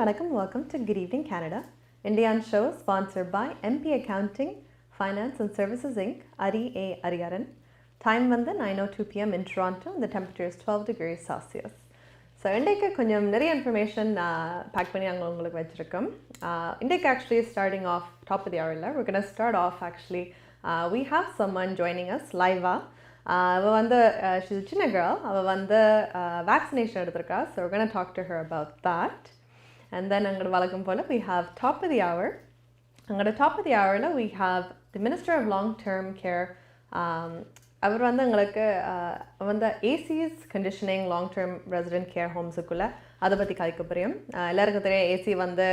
Vanakkam. Welcome to Good Evening Canada. Indian show sponsored by MP Accounting, Finance and Services Inc., Ariaran. Time வந்து 9:02 p.m. in Toronto and the temperature is 12 degrees Celsius. So இன்றைக்கு கொஞ்சம் நிறைய information back பண்ணி நாங்கள் உங்களுக்கு வச்சுருக்கோம். இன்றைக்கு actually starting off top of the hour இல்லை. We're going to start off actually. We have someone joining us live. அவள் வந்து she's a சின்ன girl. அவள் வந்து vaccination எடுத்திருக்கா. So we're going to talk to her about that. And then அங்கோட வழக்கம் போல் we have top of the hour. அங்கோட top of the hourல we have the Minister of Long-Term Care. அவர் வந்து எங்களுக்கு வந்து ACs conditioning long term resident care ஹோம்ஸுக்குள்ளே அதை பற்றி கலைக்க புரியும். எல்லாருக்கும் தெரியும் ஏசி வந்து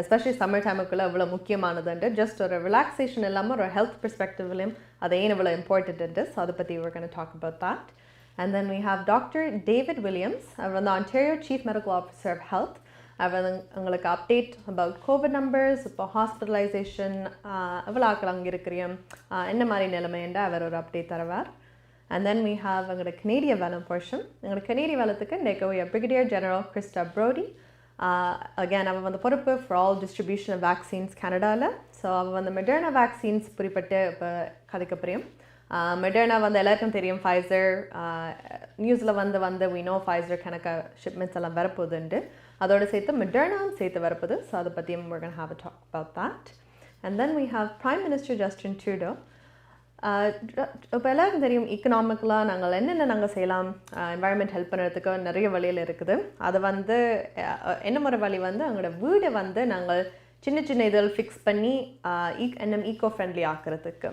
எஸ்பெஷலி சம்மர் டைமுக்குள்ளே இவ்வளோ முக்கியமானதுண்டு. ஜஸ்ட் ஒரு ரிலாக்ஸேஷன் இல்லாமல் ஒரு ஹெல்த் பெர்ஸ்பெக்டிவ்லையும் அது ஏன் இவ்வளோ இம்பார்ட்டன்ட்டு. ஸோ அதை பற்றி we're going to talk about that. And then we have Dr. David Williams. அவர் வந்து Ontario Chief Medical Officer of Health. அவர் உங்களுக்கு அப்டேட் அபவுட் கோவிட் நம்பர்ஸ், இப்போ ஹாஸ்பிட்டலைசேஷன் எவ்வளோ ஆக்கள் அங்கே இருக்கிறியும் என்ன மாதிரி நிலைமைன்ற அவர் ஒரு அப்டேட் தருவார். And then we have எங்களோட கனேடிய வேலம் போர்ஷன். எங்களோட கனேடிய வேலத்துக்கு இன்றைக்கு Brigadier General Krista Brodie. Again, அவள் வந்து பொறுப்பு for all distribution of vaccines Canadaவில். ஸோ அவள் வந்து மெடர்னா வேக்சின்ஸ் குறிப்பிட்டு இப்போ கதைக்க புரியும். மெடர்னா வந்து எல்லாருக்கும் தெரியும் ஃபைசர் நியூஸில் வந்து we know ஃபைசர் கணக்க ஷிப்மெண்ட்ஸ் எல்லாம் வரப்போகுதுண்டு. அதோடு சேர்த்து மெடர்னாவும் சேர்த்து வரப்போகுது. ஸோ அதை பற்றியும் we're going to have a talk about that. And then we have Prime Minister Justin Trudeau. இப்போ எல்லாருக்கும் தெரியும் இக்கனாமிக்கலாக நாங்கள் செய்யலாம் என்வாயர்மெண்ட் ஹெல்ப் பண்ணுறதுக்கு நிறைய வழியில் இருக்குது. அது வந்து என்ன முறை வழி வந்து எங்களோட வீடை வந்து நாங்கள் சின்ன சின்ன இதில் ஃபிக்ஸ் பண்ணி ஈக்கோ ஃப்ரெண்ட்லி ஆக்கிறதுக்கு.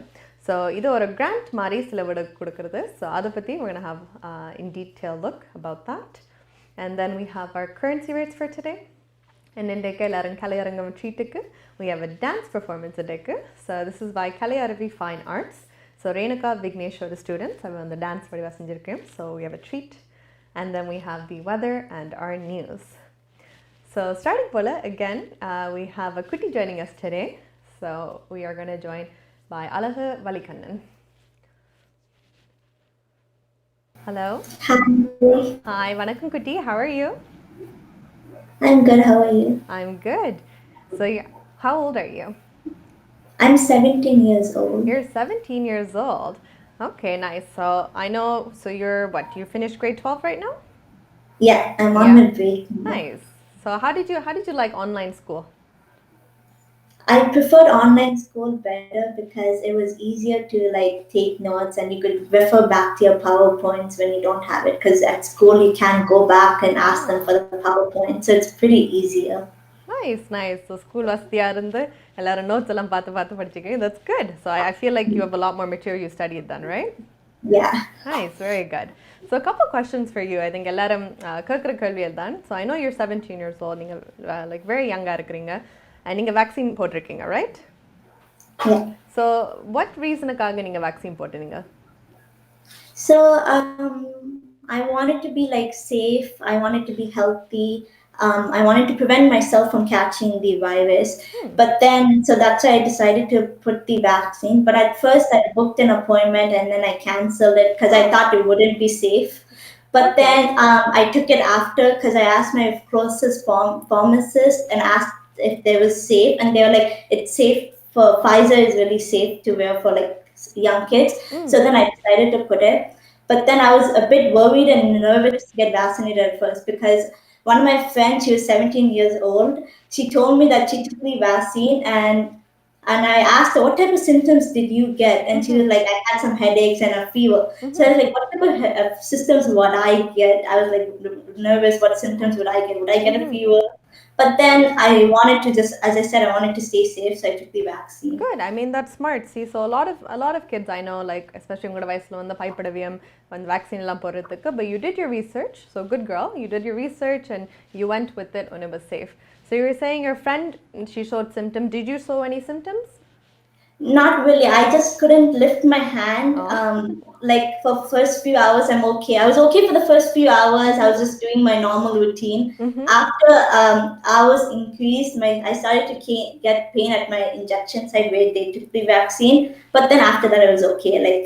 ஸோ இது ஒரு கிராண்ட் மாதிரி சில வீடு கொடுக்குறது. ஸோ அதை பற்றி we're going to have in detail look about that. And then we have our currency rates for today. And இன்றைக்கு எல்லாரும் கலையரங்கம் ட்ரீட்டுக்கு we have a dance performance இன்றைக்கு. So this is by Kalayaravi Fine Arts. So Renuka Vignesh are the students. I'm on the dance வடிவா செஞ்சிருக்கேன். So we have a treat. And then we have the weather and our news. So starting போல again, we have a kutti joining us today. So we are going to join by Alaha Valikannan. Hello. Hi, vanakkam kutti. How are you? I'm good. How are you? I'm good. So how old are you? I'm 17 years old. You're 17 years old. Okay, nice. So I know, so you're what? You finished grade 12 right now? Yeah, I'm on my break. Nice. So how did you like online school? I preferred online school better because it was easier to like take notes and you could refer back to your PowerPoints when you don't have it, because at school you can't go back and ask them for the PowerPoint, so it's pretty easier. Nice. So school வசதியா இருந்து எல்லாரும் notes எல்லாம் பார்த்து படிச்சிருக்கீங்க. That's good. So I feel like you have a lot more material you studied then, right? Yeah. Nice, very good. So a couple questions for you. I think எல்லாரும் கேட்குற கேள்விகள் தான். So I know you're 17 years old. நீங்க like very young-ஆ இருக்கிறீங்க. And நீங்க vaccine போட்டிருக்கீங்க, right? Yeah. So what reason-க்காக நீங்க vaccine போட்டீங்க? So I wanted to be like safe. I wanted to be healthy. I wanted to prevent myself from catching the virus. But then, so that's why I decided to put the vaccine. But at first I booked an appointment and then I canceled it because I thought it wouldn't be safe. But then I took it after because I asked my closest pharmacist and asked if they was safe. And they were like, it's safe for Pfizer is really safe to wear for like young kids. So then I decided to put it. But then I was a bit worried and nervous to get vaccinated at first because one of my friends, she was 17 years old. She told me that she took the vaccine and I asked her, what type of symptoms did you get? And she was like, I had some headaches and a fever. So I was like, what type of symptoms would I get? I was like nervous, what symptoms would I get? Would I get a fever? But then I wanted to just, as I said, I wanted to stay safe, so I took the vaccine. Good. I mean, that's smart. See, so a lot of kids I know, like especially உங்களோட வயசுல வந்து பயப்படவியம் வந்து vaccine எல்லாம் போடுறதுக்கு, but you did your research. So good girl, you did your research and you went with it when it was safe. So you were saying your friend, she showed symptoms. Did you show any symptoms? Not really. I just couldn't lift my hand. Like for first few hours, I'm okay. I was okay for the first few hours. I was just doing my normal routine. After hours increased, I started to get pain at my injection site where they took the vaccine. But then after that, I was okay. Like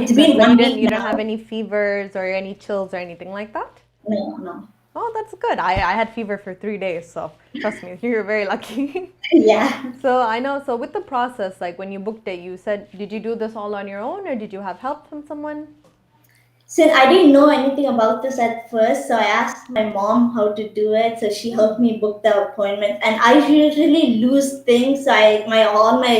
it's been 1 week. You don't have any fevers or any chills or anything like that? No. Oh, that's good. I had fever for 3 days, so trust me, you're very lucky. Yeah. So I know, so with the process, like when you booked it, you said, did you do this all on your own or did you have help from someone? Since I didn't know anything about this at first, so I asked my mom how to do it. So she helped me book the appointment. And I usually lose things. So all my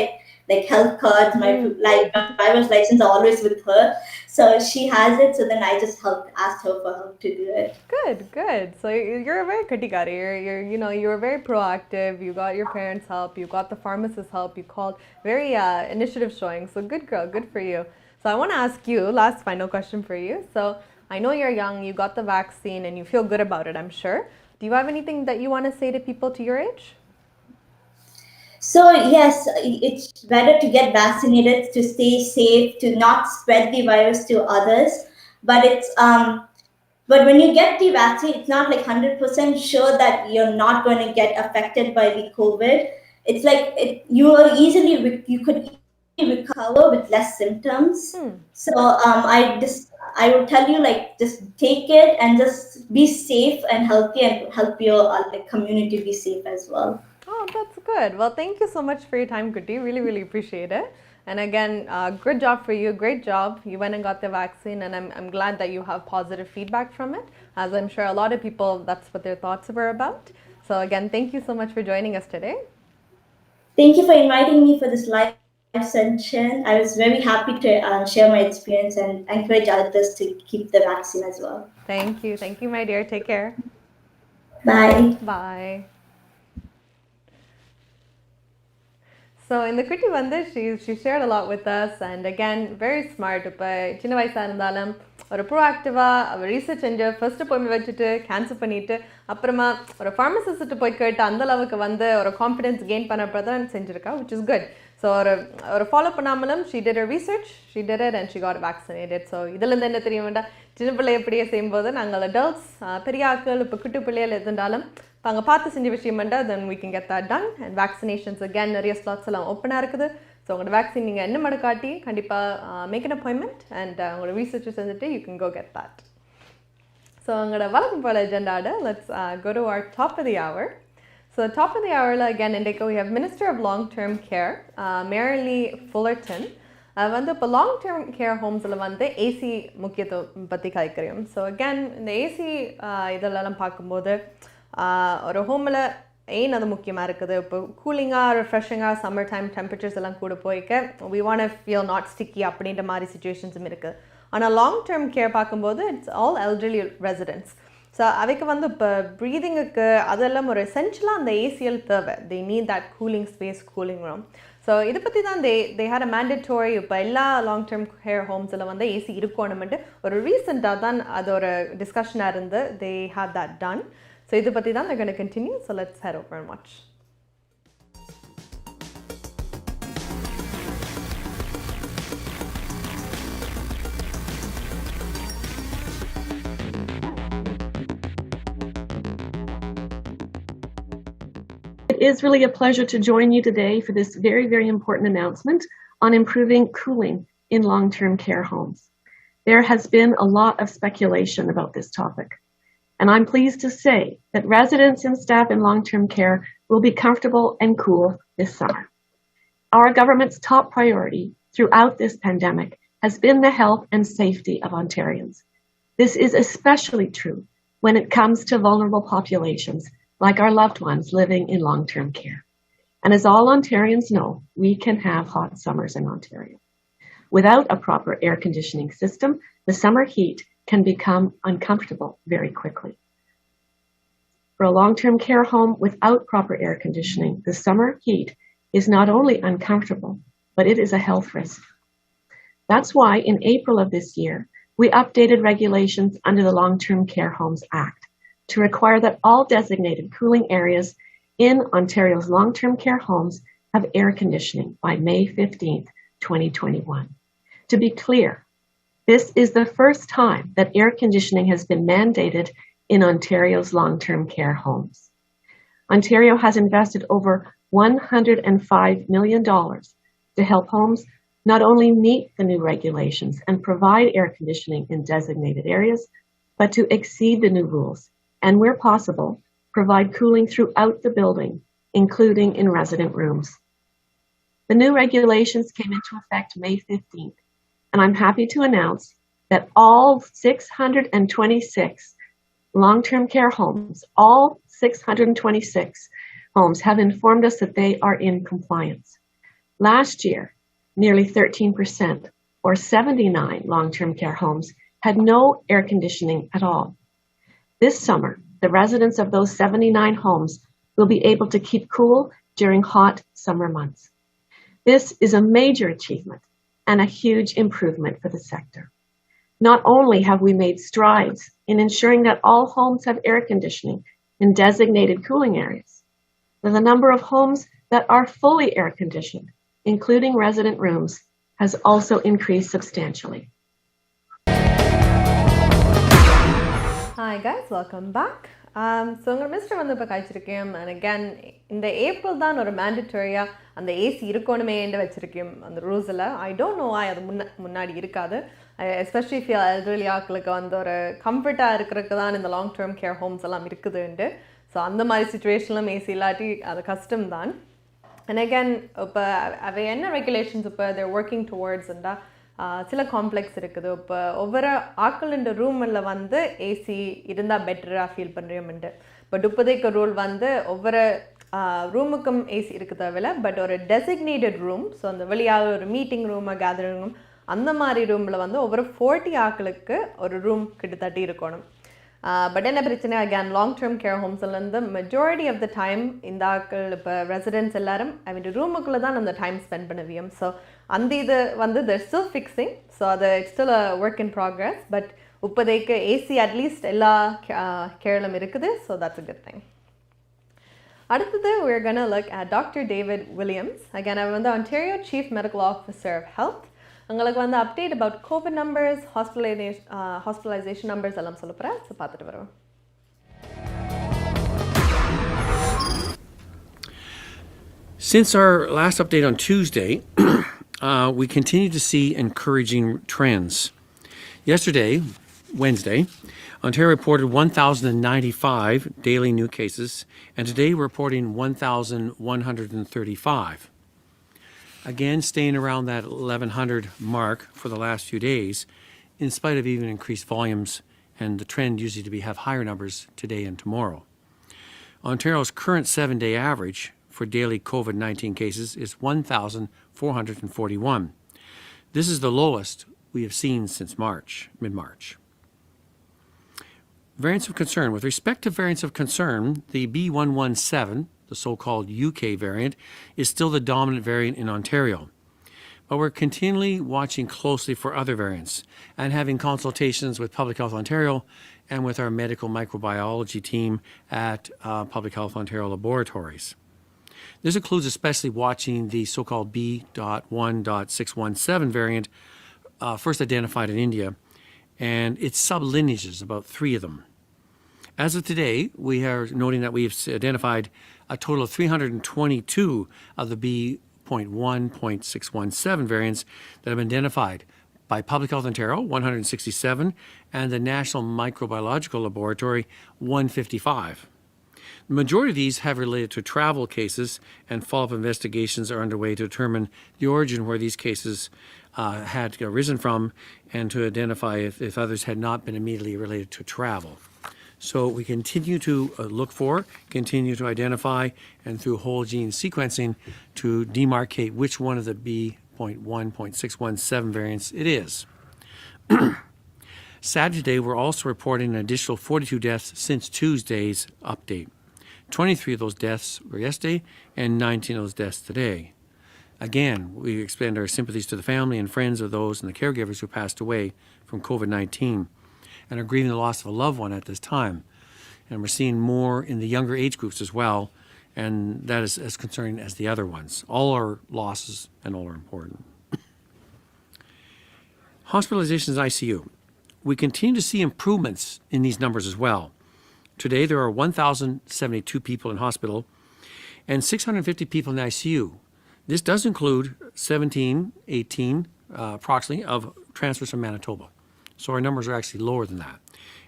like health cards, my like driver's license are always with her. So she has it. So then I just asked her for help to do it. Good, good. So you're a very katikari. You were very proactive. You got your parents' help. You got the pharmacist's help. You called very initiative showing. So good girl, good for you. So I want to ask you last final question for you. So I know you're young. You got the vaccine and you feel good about it, I'm sure. Do you have anything that you want to say to people to your age? So yes, it's better to get vaccinated to stay safe, to not spread the virus to others. But but when you get the vaccine, it's not like 100% sure that you're not going to get affected by the COVID. It's like you could easily recover with less symptoms. So I would tell you like just take it and just be safe and healthy and help your like community be safe as well. Oh, that's good. Well, thank you so much for your time, Kuti. Really, really appreciate it. And again, good job for you. Great job. You went and got the vaccine, and I'm glad that you have positive feedback from it, as I'm sure a lot of people, that's what their thoughts were about. So again, thank you so much for joining us today. Thank you for inviting me for this live session. I was very happy to share my experience and encourage others to keep the vaccine as well. Thank you. Thank you, my dear. Take care. Bye. Bye. So in the Kuti Vande, she shared a lot with us, and again, very smart. இப்போ சின்ன வயசா இருந்தாலும் ஒரு ப்ரோஆக்டிவாக research செஞ்சு first போய் வச்சுட்டு cancel பண்ணிட்டு அப்புறமா ஒரு ஃபார்மசிஸ்ட்டு போய் கேட்டு அந்த அளவுக்கு வந்து ஒரு கான்ஃபிடென்ஸ் கெயின் பண்ண தான் செஞ்சுருக்கா, which is good. ஸோ ஒரு follow பண்ணாமலும் she did her research, she did it and she got vaccinated. So இதுலேருந்து என்ன தெரிய வேண்டாம், சின்ன பிள்ளை எப்படியே செய்யும்போது நாங்கள் அடல்ட்ஸ் பெரிய ஆக்கள் இப்போ குட்டி பிள்ளைகள் எதுண்டாலும் அங்கே பார்த்து செஞ்ச விஷயம் பண்ணால் then we can get that done. And vaccinations again நிறைய ஸ்லாட்ஸ் எல்லாம் ஓப்பனாக இருக்குது. ஸோ உங்களோட வேக்சின் நீங்கள் என்ன மடு காட்டி கண்டிப்பாக make an appointment and உங்களோட ரீசர்ச் செஞ்சுட்டு you can go get that. So உங்களோட வழக்கம் போல அஜெண்டாட let's go to our top of the hour. So top of the hour again இன்றைக்கு we have Minister of Long-Term Care, Merrilee Fullerton. வந்து இப்போ long term care ஹோம்ஸில் வந்து AC முக்கியத்துவம் பற்றி கதைக்கிறோம். So again இந்த ஏசி இதெல்லாம் பார்க்கும்போது ஒரு ஹோமில் ஏன் அது முக்கியமாக இருக்குது, இப்போ கூலிங்காக ரிஃப்ரெஷிங்காக சம்மர் டைம் டெம்பரேச்சர்ஸ் எல்லாம் கூட போய்க்க we want to feel not sticky அப்படின்ற மாதிரி சுச்சுவேஷன்ஸும் இருக்குது. ஆனால் லாங் டேர்ம் கேர் பார்க்கும்போது it's all elderly residents. So அவைக்கு வந்து இப்போ ப்ரீதிங்குக்கு அதெல்லாம் ஒரு எசென்ஷியலாக அந்த ஏசிஎல் தேவை. they need that cooling space, cooling room. So இதை பற்றி தான் they had a mandatory இப்போ எல்லா லாங் டேர்ம் கேர் ஹோம்ஸில் வந்து ஏசி இருக்கணும்ட்டு ஒரு ரீசெண்டாக தான் அது ஒரு டிஸ்கஷனாக இருந்து they had that done. So இதை பற்றி தான் they're going to continue. So let's head over and watch. It is really a pleasure to join you today for this very, very important announcement on improving cooling in long-term care homes. There has been a lot of speculation about this topic, and I'm pleased to say that residents and staff in long-term care will be comfortable and cool this summer. Our government's top priority throughout this pandemic has been the health and safety of Ontarians. This is especially true when it comes to vulnerable populations like our loved ones living in long-term care. And as all Ontarians know, we can have hot summers in Ontario. Without a proper air conditioning system, the summer heat can become uncomfortable very quickly. For a long-term care home without proper air conditioning, the summer heat is not only uncomfortable, but it is a health risk. That's why in April of this year, we updated regulations under the Long-Term Care Homes Act to require that all designated cooling areas in Ontario's long-term care homes have air conditioning by May 15th, 2021. To be clear, this is the first time that air conditioning has been mandated in Ontario's long-term care homes. Ontario has invested over $105 million to help homes not only meet the new regulations and provide air conditioning in designated areas, but to exceed the new rules and where possible, provide cooling throughout the building, including in resident rooms. The new regulations came into effect May 15th, and I'm happy to announce that all 626 long-term care homes, all 626 homes have informed us that they are in compliance. Last year, nearly 13%, or 79 long-term care homes, had no air conditioning at all. This summer, the residents of those 79 homes will be able to keep cool during hot summer months. This is a major achievement and a huge improvement for the sector. Not only have we made strides in ensuring that all homes have air conditioning in designated cooling areas, but the number of homes that are fully air conditioned, including resident rooms, has also increased substantially. Hi guys, welcome back. So உங்களை mister வந்து இப்போ காய்ச்சிருக்கேன். And again, இந்த April தான் ஒரு மேண்டட்டரியாக அந்த AC இருக்கணுமேன்னு வச்சுருக்கேன் அந்த ரூல்ஸில். I don't know why அது முன்னாடி இருக்காது. எஸ்பெஷலி இஃப் எல்டர்லி ஆக்களுக்கு வந்து ஒரு கம்ஃபர்ட்டாக இருக்கிறதுக்கு தான் இந்த லாங் டேர்ம் கேர் ஹோம்ஸ் எல்லாம் இருக்குதுன்ட்டு. ஸோ அந்த மாதிரி சுச்சுவேஷன்லாம் ஏசி இல்லாட்டி அது கஷ்டம்தான். அண்ட் அகேன் இப்போ அவை என்ன ரெகுலேஷன்ஸ் இப்போ தேர் ஒர்க்கிங் டுவர்ட்ஸ்ண்டா சில காம்ப்ளெக்ஸ் இருக்குது. இப்போ ஒவ்வொரு ஆக்களின் ரூமில் வந்து ஏசி இருந்தால் பெட்டராக ஃபீல் பண்ணுறோம்ட்டு. பட் இப்போதைக்கு ரூல் வந்து ஒவ்வொரு ரூமுக்கும் ஏசி இருக்க தேவையில்ல, பட் ஒரு டெசிக்னேட்டட் ரூம், ஸோ அந்த வெளியாக ஒரு மீட்டிங் ரூமு கேதரிங் ரூம் அந்த மாதிரி ரூமில் வந்து ஒவ்வொரு 40 ஆக்களுக்கு ஒரு ரூம் கிட்டத்தட்ட இருக்கணும். பட் என்ன பிரச்சனை, அகேன் லாங் டேர்ம் கேர் ஹோம்ஸ்லேருந்து மெஜாரிட்டி ஆஃப் த டைம் இந்த ஆக்கள் இப்போ ரெசிடென்ட்ஸ் எல்லாரும் அவங்க ரூமுக்குள்ளே தான் அந்த டைம் ஸ்பெண்ட் பண்ணுவியும். ஸோ அந்த இது வந்து they're still fixing, ஸோ அது it's still a work in progress. But இப்போதைக்கு ஏசி அட்லீஸ்ட் எல்லா கேரளும் இருக்குது. So that's a good thing. அடுத்தது we're gonna look at Dr. David Williams. Again, அவர் வந்து Ontario Chief Medical Officer of Health. உங்களுக்கு வந்து update about Covid numbers, hospitalisation numbers எல்லாம் சொல்ல போகிறேன். ஸோ பார்த்துட்டு வருவோம். Since our last update on Tuesday, we continue to see encouraging trends. Yesterday, Wednesday, Ontario reported 1,095 daily new cases, and today we're reporting 1,135. Again, staying around that 1,100 mark for the last few days, in spite of even increased volumes, and the trend usually to have higher numbers today and tomorrow. Ontario's current 7-day average for daily COVID-19 cases is 1,441. This is the lowest we have seen since mid-March. Variants of concern. With respect to variants of concern, the B117, the so-called UK variant, is still the dominant variant in Ontario. But we're continually watching closely for other variants and having consultations with Public Health Ontario and with our medical microbiology team at Public Health Ontario laboratories. This includes especially watching the so-called B.1.617 variant, first identified in India, and its sublineages, about 3 of them. As of today, we are noting that we have identified a total of 322 of the B.1.617 variants that have been identified by Public Health Ontario, 167, and the National Microbiological Laboratory, 155. The majority of these have related to travel cases, and follow-up investigations are underway to determine the origin where these cases had arisen from, and to identify if others had not been immediately related to travel. So we continue to look for, continue to identify, and through whole gene sequencing to demarcate which one of the B.1.617 variants it is. Sad today, we're also reporting an additional 42 deaths since Tuesday's update. 23 of those deaths were yesterday, and 19 of those deaths today. Again, we extend our sympathies to the family and friends of those and the caregivers who passed away from COVID-19 and are grieving the loss of a loved one at this time. And we're seeing more in the younger age groups as well, and that is as concerning as the other ones. All are losses and all are important. Hospitalizations ICU. We continue to see improvements in these numbers as well. Today there are 1,072 people in hospital and 650 people in ICU. This does include 18 approximately of transfers from Manitoba. So our numbers are actually lower than that.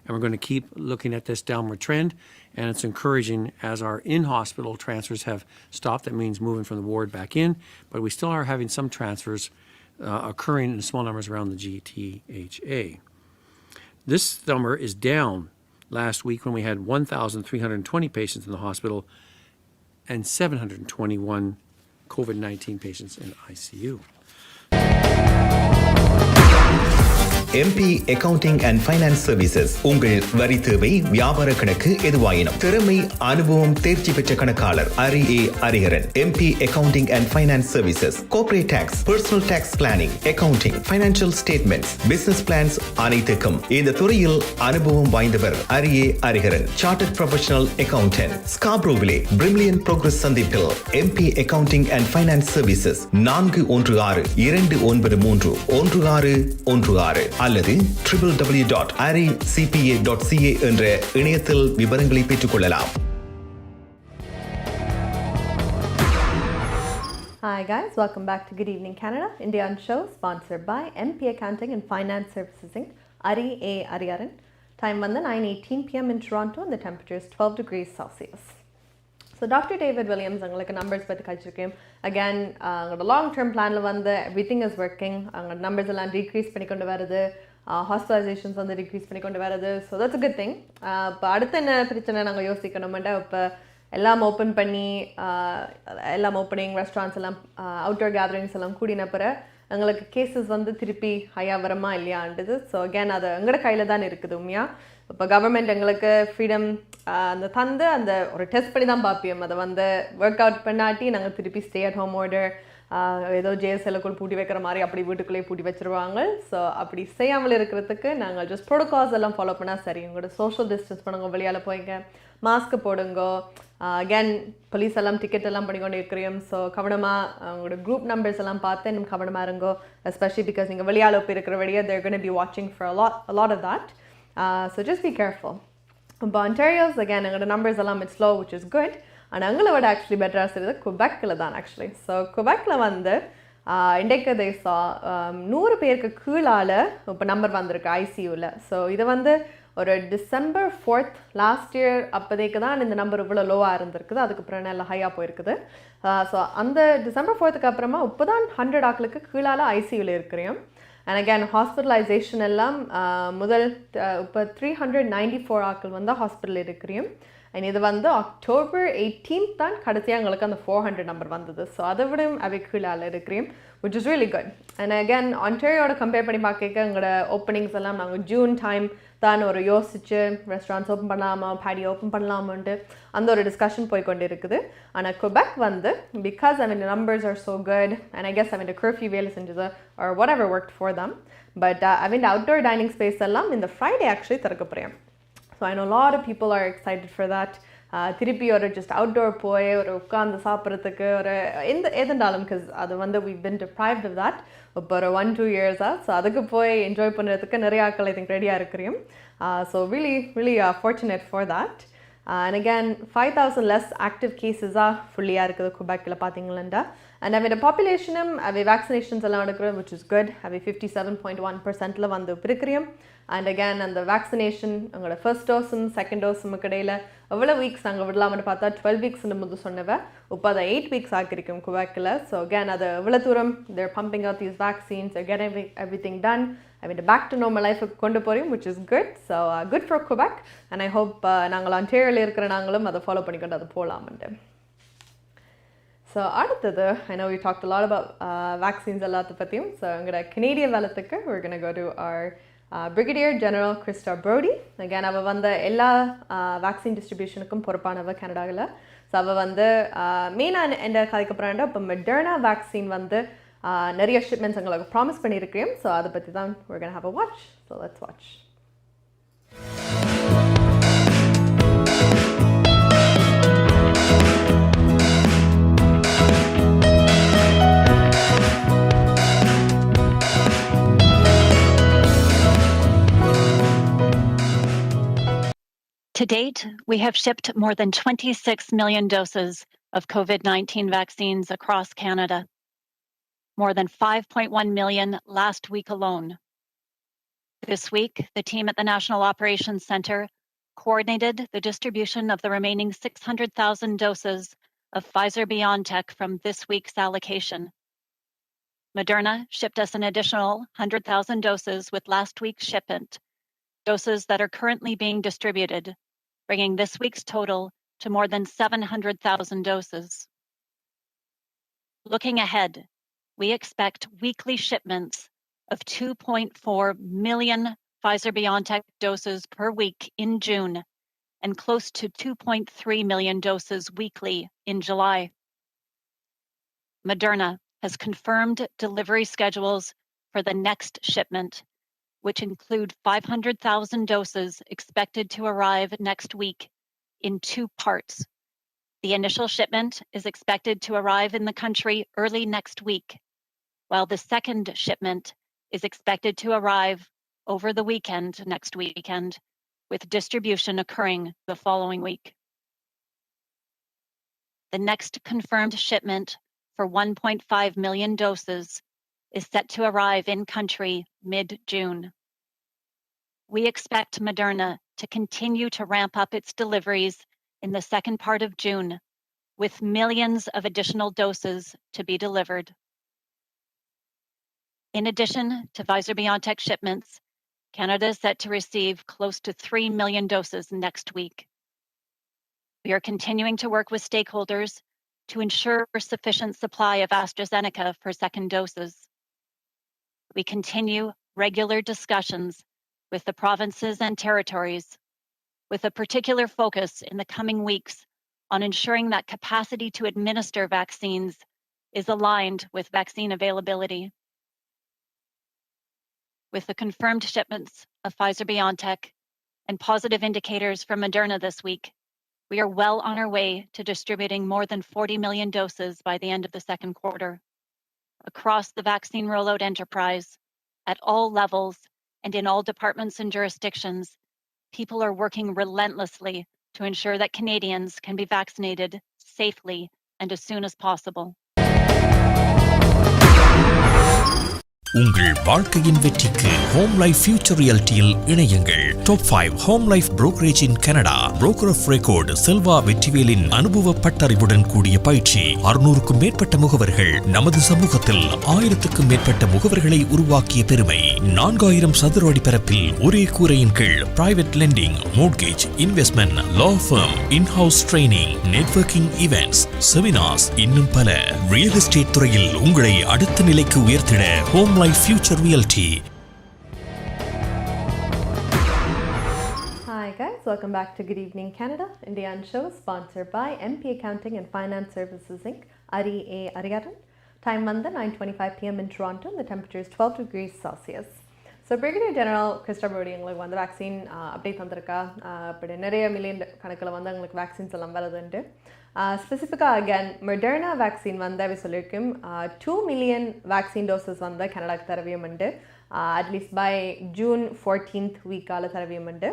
And we're going to keep looking at this downward trend. And it's encouraging as our in-hospital transfers have stopped. That means moving from the ward back in. But we still are having some transfers occurring in small numbers around the GTHA. This number is down last week when we had 1,320 patients in the hospital and 721 COVID-19 patients in ICU. MP Accounting and Finance Services உங்கள் வரி தேவை வியாபார கணக்கு எதுவாயினும் திறமை அனுபவம் தேர்ச்சி பெற்ற கணக்காளர் Ariaran MP Accounting and Finance Services Corporate Tax Personal Tax Planning Accounting Financial Statements Business Plans அனைத்துக்கும் இந்த துறையில் அனுபவம் வாய்ந்தவர் Ariaran Chartered Professional Accountant Scarboroughவிலே Brimley Progress சந்திப்பில் MP Accounting and Finance Services 416-293-1616 அல்லது www.aricpa.ca என்ற இணையத்தில் விவரங்களை பெற்றுக்கொள்ளலாம். Hi guys, welcome back to Good Evening Canada, Indian show sponsored by MP Accounting and Finance Services Inc. Ariaran. Time வந்து 9:18 p.m. in Toronto and the temperature is 12 degrees Celsius. So Dr. David Williams, உங்களுக்கு numbers பற்றி கழிச்சிருக்கேன். Again, உங்களோட long term planல வந்து everything is working. உங்களோட numbers எல்லாம் decrease பண்ணிக்கொண்டு வருது. Hospitalizations வந்து decrease பண்ணிக்கொண்டு வருது. So that's a good thing. இப்போ அடுத்த என்ன பிரச்சனை நாங்கள் யோசிக்கணும்னா இப்போ எல்லாம் ஓப்பன் பண்ணி எல்லாம் ஓப்பனிங் ரெஸ்டாரண்ட்ஸ் எல்லாம் அவுட்டோர் கேதரிங்ஸ் எல்லாம் கூடின பிறகு எங்களுக்கு கேசஸ் வந்து திருப்பி ஹையாக வரமா இல்லையான்றது. ஸோ அகேன் அது எங்களோட கையில் தான் இருக்குது உண்மையாக. இப்போ கவர்மெண்ட் எங்களுக்கு ஃப்ரீடம் அந்த தந்து அந்த ஒரு டெஸ்ட் பண்ணி தான் பார்ப்போம். அதை வந்து ஒர்க் அவுட் பண்ணாட்டி நாங்கள் திருப்பி ஸ்டே அட் ஹோம் ஆர்டர் ஏதோ ஜேஎஸ்எல்லுக்குள் பூட்டி வைக்கிற மாதிரி அப்படி வீட்டுக்குள்ளேயே பூட்டி வச்சுருவாங்க. ஸோ அப்படி செய்யாமல் இருக்கிறதுக்கு நாங்கள் ஜஸ்ட் ப்ரோட்டோகால்ஸ் எல்லாம் ஃபாலோ பண்ணால் சரி. உங்களோட சோஷியல் டிஸ்டன்ஸ் பண்ணுங்க, வெளியால் போய்ங்க, மாஸ்க்கு போடுங்க. அகேன் போலீஸ் எல்லாம் டிக்கெட் எல்லாம் பண்ணிக்கொண்டு இருக்கிறோம். ஸோ கவனமாக உங்களோட குரூப் நம்பர்ஸ் எல்லாம் பார்த்து இன்னும் கவனமாக இருங்கோ. எஸ்பெஷலி பிகாஸ் நீங்கள் வெளியால் போய் இருக்கிற வழியாக they're going to be watching for a lot of that. So just be careful. இப்போ Ontario's again எங்களோட நம்பர்ஸ் எல்லாம் it's low which is good. ஆனால் எங்களை விட ஆக்சுவலி பெட்டராக செய்கிறது குபெக்கில் தான் ஆக்சுவலி. ஸோ குபெக்கில் வந்து இன்றைக்கு தேசா 100 பேருக்கு கீழால் இப்போ நம்பர் வந்திருக்கு ஐசியூவில். ஸோ இது வந்து ஒரு December 4th லாஸ்ட் இயர் அப்போதைக்கு தான் இந்த நம்பர் இவ்வளோ லோவாக இருந்திருக்குது. அதுக்கப்புறம் நல்லா ஹையாக போயிருக்குது. ஸோ அந்த December 4th அப்புறமா இப்போ தான் 100 ஆக்களுக்கு கீழால் ஐசியூவில் இருக்கிறோம். அண்ட் அகேன் ஹாஸ்பிட்டலைசேஷன் எல்லாம் முதல் இப்போ 394 ஆக்கள் வந்து ஹாஸ்பிட்டலில் இருக்கிறோம். அண்ட் இது வந்து October 18th தான் கடைசியாக எங்களுக்கு அந்த 400 நம்பர் வந்தது. ஸோ அதை விட அவை கீழால் இருக்கிறோம் which is really good. And again ஆன்டேரியோட கம்பேர் பண்ணி பார்க்க எங்களோட ஓப்பனிங்ஸ் எல்லாம் நாங்கள் ஜூன் டைம் தான் ஒரு யோசிச்சு ரெஸ்டாரண்ட்ஸ் ஓப்பன் பண்ணலாமா, பேடி ஓப்பன் பண்ணலாமான்ட்டு அந்த ஒரு டிஸ்கஷன் போய்கொண்டு இருக்குது. ஆனால் குபெக் வந்து because the numbers are so good and I guess the curfew வேலை செஞ்சது or whatever worked for them. But outdoor dining space எல்லாம் இந்த Friday actually திறக்க போகிறேன். So I know a lot of people are excited for that. திருப்பி ஒரு just outdoor போய் ஒரு உட்காந்து சாப்பிட்றதுக்கு ஒரு எதுண்டாலும் பிகாஸ் அது வந்து we've been deprived of that இப்போ ஒரு 1-2 years-ஆக. ஸோ அதுக்கு போய் என்ஜாய் பண்ணுறதுக்கு நிறைய ஆட்கள் I think ரெடியாக இருக்கிறோம். So really fortunate for that. And again 5,000 less active cases-ஆக ஃபுல்லியாக இருக்குது குபெக்கில் பார்த்தீங்களா. And the population vaccinations எல்லாம் எடுக்கிறோம் which is good. 57.1%ல வந்து இருக்கிறோம். And again அந்த வேக்சினேஷன் உங்களோட ஃபர்ஸ்ட் டோஸும் செகண்ட் டோஸும் இடையில எவ்வளோ வீக்ஸ் நாங்கள் விடலாம்னு பார்த்தா 12 வீக்ஸ்னு முது சொன்னவ இப்போ அதை 8 வீக்ஸ் ஆக்கியிருக்கோம் குபெக்கில். ஸோ again அது எவ்வளோ தூரம் they're pumping out these vaccines, they're getting everything done. Back to normal life கொண்டு போகிறோம் which is good. So good for Quebec and I hope நாங்கள் Ontarioல இருக்கிற நாங்களும் அதை ஃபாலோ பண்ணிக்கொண்டு அது போகலாம்ட்டு. So அடுத்தது I know we talked a lot about vaccines எல்லாத்த பற்றியும். ஸோ எங்களோட Canadian வேலத்துக்கு we're going to go to our Brigadier General Krista Brodie. Again அவள் வந்து எல்லா வேக்சின் டிஸ்ட்ரிபியூஷனுக்கும் பொறுப்பானவ கனடாவில். ஸோ அவள் வந்து மெயினாக என்ன கதைக்கப்புறம் இப்போ மெடர்னா வேக்சின் வந்து நிறைய ஷிப்மெண்ட்ஸ் எங்களுக்கு ப்ராமிஸ் பண்ணியிருக்கிறோம். ஸோ அதை பற்றி தான் we're going to have a watch. So let's watch. To date, we have shipped more than 26 million doses of COVID-19 vaccines across Canada, more than 5.1 million last week alone. This week, the team at the National Operations Center coordinated the distribution of the remaining 600,000 doses of Pfizer-BioNTech from this week's allocation. Moderna shipped us an additional 100,000 doses with last week's shipment, doses that are currently being distributed, bringing this week's total to more than 700,000 doses. Looking ahead, we expect weekly shipments of 2.4 million Pfizer-BioNTech doses per week in June and close to 2.3 million doses weekly in July. Moderna has confirmed delivery schedules for the next shipment, which include 500,000 doses expected to arrive next week in two parts. The initial shipment is expected to arrive in the country early next week, while the second shipment is expected to arrive over the weekend, next weekend, with distribution occurring the following week. The next confirmed shipment for 1.5 million doses is set to arrive in country mid-June. We expect Moderna to continue to ramp up its deliveries in the second part of June, with millions of additional doses to be delivered. In addition to Pfizer-BioNTech shipments, Canada is set to receive close to 3 million doses next week. We are continuing to work with stakeholders to ensure sufficient supply of AstraZeneca for second doses. We continue regular discussions with the provinces and territories, with a particular focus in the coming weeks on ensuring that capacity to administer vaccines is aligned with vaccine availability. With the confirmed shipments of Pfizer-BioNTech and positive indicators from Moderna this week, we are well on our way to distributing more than 40 million doses by the end of the second quarter. Across the vaccine rollout enterprise, at all levels and in all departments and jurisdictions, people are working relentlessly to ensure that Canadians can be vaccinated safely and as soon as possible. உங்கள் வாழ்க்கையின் வெற்றிக்கு Home Life Future ரியாலிட்டியில் இணையுங்கள். Top 5 Home Life brokerage in Canada. Broker of record Selva வெற்றிவேலின் அனுபவ பட்டறிவுடன் கூடிய பயிற்சி. 600க்கும் மேற்பட்ட முகவர்கள் நமது சமூகத்தில் 1000க்கும் மேற்பட்ட முகவர்களை உருவாக்கிய பெருமை. 4000 சதுர அடி பரப்பில் ஒரே கூரையின் கீழ் private lending, mortgage, investment, law firm, in house training, networking events, seminars, இன்னும் பல. ரியல் எஸ்டேட் துறையில் உங்களை அடுத்த நிலைக்கு உயர்த்திட Home Life Future Realty. Hi guys, welcome back to Good Evening Canada, Indian show sponsored by MP Accounting and Finance Services Inc. Ariaran. Time Monday 9:25 p.m. in Toronto. The temperature is 12 degrees Celsius. So Brigadier General Krista Brodie உங்களுக்கு வந்து vaccine update வந்திருக்கா, அப்படி நிறைய million கணக்கில் வந்து உங்களுக்கு vaccines எல்லாம் வருதுண்டு. ஸ்பெசிஃபிக்காக அகேன் மெடர்னா வேக்சின் வந்து அவை சொல்லியிருக்கும் 2 மில்லியன் வேக்சின் டோசஸ் வந்து கனடாக்கு தரவியம் உண்டு. அட்லீஸ்ட் பை ஜூன் 14th வீக்கால் தரவியம் உண்டு.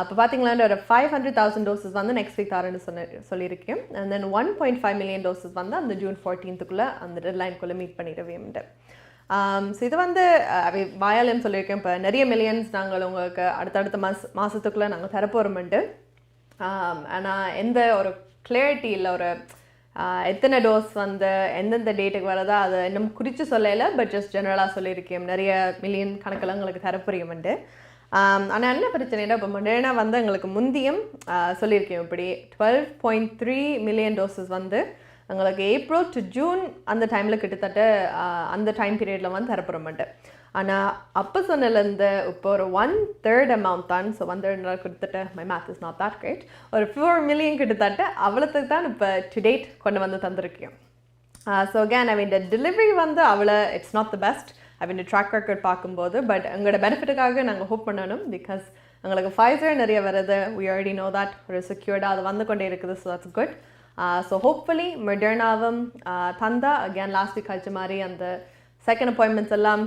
இப்போ பார்த்தீங்களா ஒரு 500,000 டோசஸ் வந்து நெக்ஸ்ட் வீக் தரேன்னு சொல்லியிருக்கேன். அண்ட் தென் 1.5 மில்லியன் டோசஸ் வந்து அந்த ஜூன் 14th அந்த டெட்லைனுக்குள்ளே மீட் பண்ணிடவே உண்டு. ஸோ இது வந்து வாயாலயம் சொல்லியிருக்கேன். இப்போ நிறைய மில்லியன்ஸ் நாங்கள் உங்களுக்கு அடுத்தடுத்த மாதத்துக்குள்ளே நாங்கள் தரப்போகிறோம்ட்டு. ஆனால் எந்த ஒரு கிளியரிட்டி இல்லை, ஒரு எத்தனை டோஸ் வந்து எந்தெந்த டேட்டுக்கு வரதா அதை இன்னும் குறித்து சொல்லலை. பட் ஜஸ்ட் ஜெனரலாக சொல்லியிருக்கேன் நிறைய மில்லியன் கணக்கில் எங்களுக்கு தரப்புரியும்ட்டு. ஆனால் என்ன பிரச்சனைனா இப்போ மொடர்னா வந்து எங்களுக்கு முந்தியும் சொல்லியிருக்கேன் இப்படி 12.3 மில்லியன் டோசஸ் வந்து எங்களுக்கு ஏப்ரல் டு ஜூன் அந்த டைமில் கிட்டத்தட்ட அந்த டைம் பீரியடில் வந்து தரப்புறமாட்டு. ஆனால் அப்போ சொன்னதுலேருந்து இப்போ ஒரு 1/3 அமௌண்ட் தான். ஸோ 1/3 கிட்டத்தட்ட my math is not that great, ஒரு 4 மில்லியன் கிட்டத்தட்ட அவ்வளோத்துக்கு தான் இப்போ டு டேட் கொண்டு வந்து தந்திருக்கேன். ஸோ கேன் இந்த டெலிவரி வந்து அவ்வளோ it's not the best track record பார்க்கும்போது. பட் எங்களோட பெனிஃபிட்டுக்காக நாங்கள் ஹோப் பண்ணணும். பிகாஸ் எங்களுக்கு ஃபைசர் நிறைய வருது, we already know that, ஒரு செக்யூர்டாக அது வந்து கொண்டே இருக்குது. So that's good. So hopefully மெடர்னாவும் தந்தா அகேன் லாஸ்ட் வீக் கழிச்ச மாதிரி அந்த செகண்ட் அப்பாயின்மெண்ட்ஸ் எல்லாம்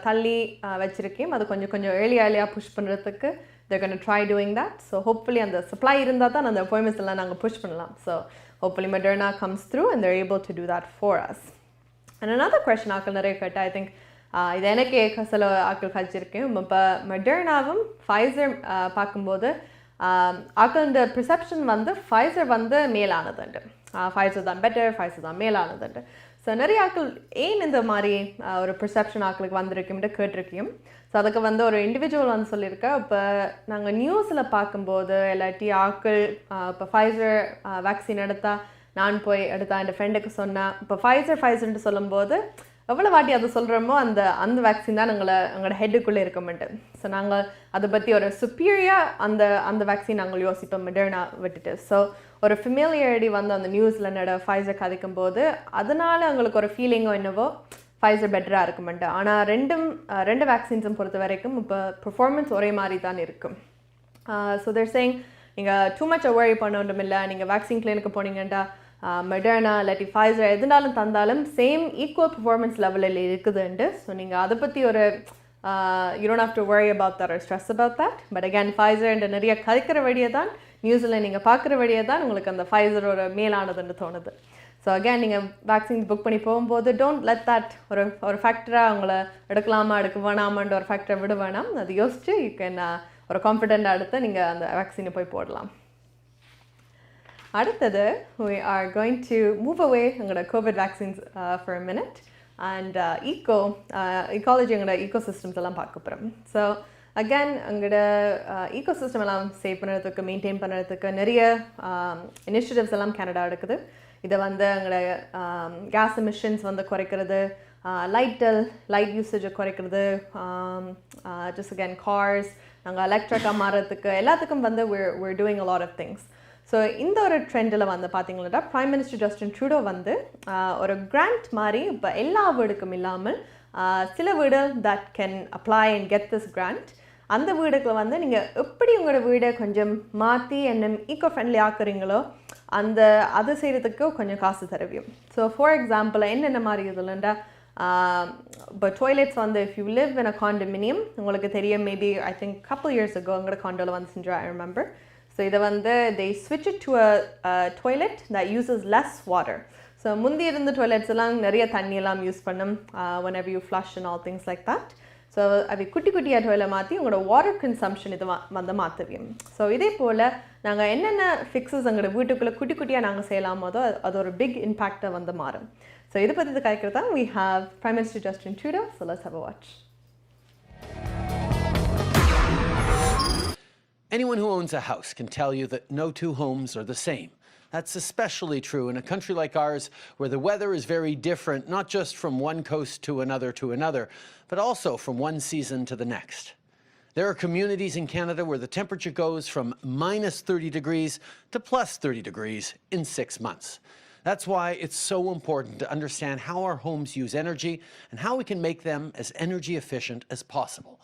தள்ளி வச்சுருக்கேன். அது கொஞ்சம் ஏர்லியாக புஷ் பண்ணுறதுக்கு they're going to try doing that. So hopefully அந்த சப்ளை இருந்தால் தான் அந்த அப்பாயின்மெண்ட்ஸ் எல்லாம் நாங்கள் புஷ் பண்ணலாம். So hopefully Moderna comes through and they're able to do that for us. And another question ஆக்கள் நிறைய கேட்டால், I think இது எனக்கே சில ஆட்கள் கழிச்சிருக்கேன். இப்போ மெடர்னாவும் ஃபைசர் பார்க்கும்போது ஆட்களோட ப்ரிசெப்ஷன் வந்து ஃபைசர் வந்து மேலானதுண்டு, ஃபைசர் தான் பெட்டர், ஃபைசர் தான் மேலானதுண்டு. ஸோ நிறைய ஆட்கள் ஏன் இந்த மாதிரி ஒரு ப்ரிசெப்ஷன் ஆட்களுக்கு வந்திருக்கும்ட்டு கேட்டிருக்கையும். ஸோ அதுக்கு வந்து ஒரு இண்டிவிஜுவல் வந்து சொல்லியிருக்கேன். இப்போ நாங்கள் நியூஸில் பார்க்கும்போது இல்லாட்டி ஆட்கள் இப்போ ஃபைசர் வேக்சின் எடுத்தால் நான் போய் எடுத்தா என் ஃப்ரெண்டுக்கு சொன்னேன். இப்போ ஃபைசர்ன்ட்டு சொல்லும்போது எவ்வளோ வாட்டி அதை சொல்கிறோமோ அந்த வேக்சின் தான் எங்களோட ஹெட்டுக்குள்ளே இருக்கமெண்டு. ஸோ நாங்கள் அதை பற்றி ஒரு சுப்பீரியர் அந்த வேக்சின் நாங்கள் யோசிப்போம் மெடர்னா விட்டுட்டு. ஸோ ஒரு ஃபெமிலியாரிட்டி வந்து அந்த நியூஸில் ஃபைசர் கதைக்கும் போது அதனால் எங்களுக்கு ஒரு ஃபீலிங்கோ என்னவோ ஃபைசர் பெட்டராக இருக்குமெண்டு. ஆனால் ரெண்டு வேக்சின்ஸும் பொறுத்த வரைக்கும் இப்போ பெர்ஃபார்மன்ஸ் ஒரே மாதிரி தான் இருக்கும். ஸோ தேர் சேயிங் நீங்கள் டூ மச் ஒரி பண்ண ஒன்றும் இல்லை. நீங்கள் வேக்சின் கிளினிக்கு போனீங்கன்டா மெடர்னா இல்லாட்டி ஃபைசர் எதுனாலும் தந்தாலும் சேம் ஈக்குவல் பெர்ஃபார்மன்ஸ் லெவலில் இருக்குதுண்டு. ஸோ நீங்கள் அதை பற்றி ஒரு you don't have to worry about that R stress about that. But again Pfizer நிறைய கதைக்கிற வழியை தான் நியூஸில் நீங்கள் பார்க்குற வழியை தான் உங்களுக்கு அந்த ஃபைசர் ஒரு மேலானதுன்னு தோணுது. ஸோ அகேன் நீங்கள் வேக்சின்ஸ் புக் பண்ணி போகும்போது டோன்ட் லெட் தட் ஒரு ஃபேக்டராக அவங்கள எடுக்கலாமா எடுக்க வேணாமான்ற ஒரு ஃபேக்டரை விட வேணாம். அது யோசிச்சு யூ கேன் ஒரு கான்ஃபிடென்ட்டாக எடுத்து நீங்கள் அந்த வேக்சினை போய் போடலாம். அடுத்தது we are going to move away எங்களோட Covid vaccines for a minute and ecology எங்களோட ecosystemஸ் எல்லாம் பார்க்க போகிறோம். ஸோ அகேன் எங்களோட ecosystem எல்லாம் சேவ் பண்ணுறதுக்கு மெயின்டைன் பண்ணுறதுக்கு நிறைய இனிஷியேட்டிவ்ஸ் எல்லாம் கனடா எடுக்குது. இதை வந்து எங்களோட கேஸ் எமிஷன்ஸ் வந்து குறைக்கிறது, லைட் யூசேஜை குறைக்கிறது, just again cars நாங்கள் எலக்ட்ரிக்காக மாறுறதுக்கு எல்லாத்துக்கும் வந்து we're doing a lot of things. So இந்த ஒரு ட்ரெண்டில் வந்து பார்த்தீங்கன்னா பிரைம் மினிஸ்டர் ஜஸ்டின் ட்ரூடோ வந்து ஒரு கிராண்ட் மாதிரி இப்போ எல்லா வீடுக்கும் இல்லாமல் சில வீடு that can apply and get this grant. அந்த வீடுகளை வந்து நீங்கள் எப்படி உங்களோட வீடை கொஞ்சம் மாற்றி என்ன ஈக்கோ ஃப்ரெண்ட்லி ஆக்குறீங்களோ அது செய்கிறதுக்கு கொஞ்சம் காசு தருவியும். ஸோ ஃபார் எக்ஸாம்பிள் என்னென்ன மாதிரி இதுலண்டா இப்போ டாய்லெட்ஸ் வந்து if you live in a condominium உங்களுக்கு தெரியும், maybe I think couple years ago எங்களோட காண்டோவில் வந்து செஞ்சு ஐ ரிமெம்பர். ஸோ இதை வந்து they switch it to a toilet that uses less water. So முந்தி இருந்த டாய்லெட்ஸ் எல்லாம் நிறைய தண்ணியெல்லாம் யூஸ் பண்ணும் whenever you flush and all things like that. So அது குட்டியாக டாய்லெட் மாற்றி உங்களோட வாட்டர் கன்சம்ஷன் இது வந்து மாற்றுவியும். ஸோ இதே போல் நாங்கள் என்னென்ன ஃபிக்ஸஸ் எங்களோட வீட்டுக்குள்ளே குட்டியாக நாங்கள் செய்யலாமோ அது ஒரு பிக் இம்பேக்டை வந்து மாறும். ஸோ இதை பற்றி கேட்குறது தான் we have Prime Minister Justin Trudeau. So let's have a watch. Anyone who owns a house can tell you that no two homes are the same. That's especially true in a country like ours where the weather is very different, not just from one coast to another, but also from one season to the next. There are communities in Canada where the temperature goes from minus 30 degrees to plus 30 degrees in 6 months. That's why it's so important to understand how our homes use energy and how we can make them as energy efficient as possible.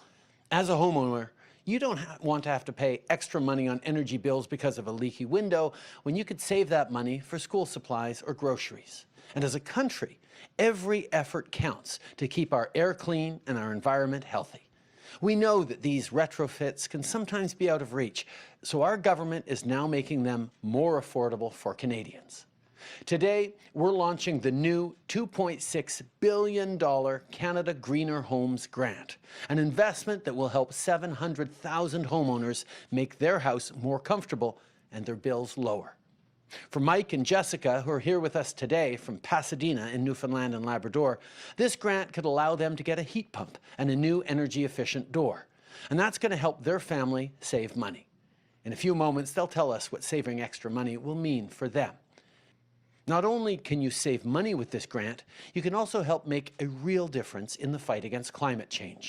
As a homeowner, you don't want to have to pay extra money on energy bills because of a leaky window when you could save that money for school supplies or groceries. And as a country, every effort counts to keep our air clean and our environment healthy. We know that these retrofits can sometimes be out of reach, so our government is now making them more affordable for Canadians. Today, we're launching the new $2.6 billion Canada Greener Homes Grant, an investment that will help 700,000 homeowners make their house more comfortable and their bills lower. For Mike and Jessica, who are here with us today from Pasadena in Newfoundland and Labrador, this grant could allow them to get a heat pump and a new energy-efficient door. And that's going to help their family save money. In a few moments, they'll tell us what saving extra money will mean for them. Not only can you save money with this grant, you can also help make a real difference in the fight against climate change.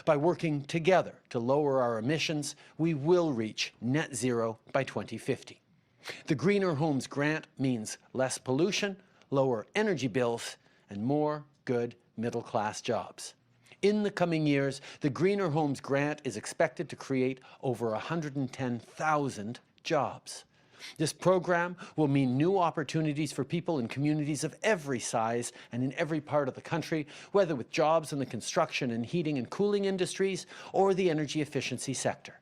By working together to lower our emissions, we will reach net zero by 2050. The Greener Homes Grant means less pollution, lower energy bills, and more good middle-class jobs. In the coming years, the Greener Homes Grant is expected to create over 110,000 jobs. This program will mean new opportunities for people in communities of every size and in every part of the country, whether with jobs in the construction and heating and cooling industries or the energy efficiency sector.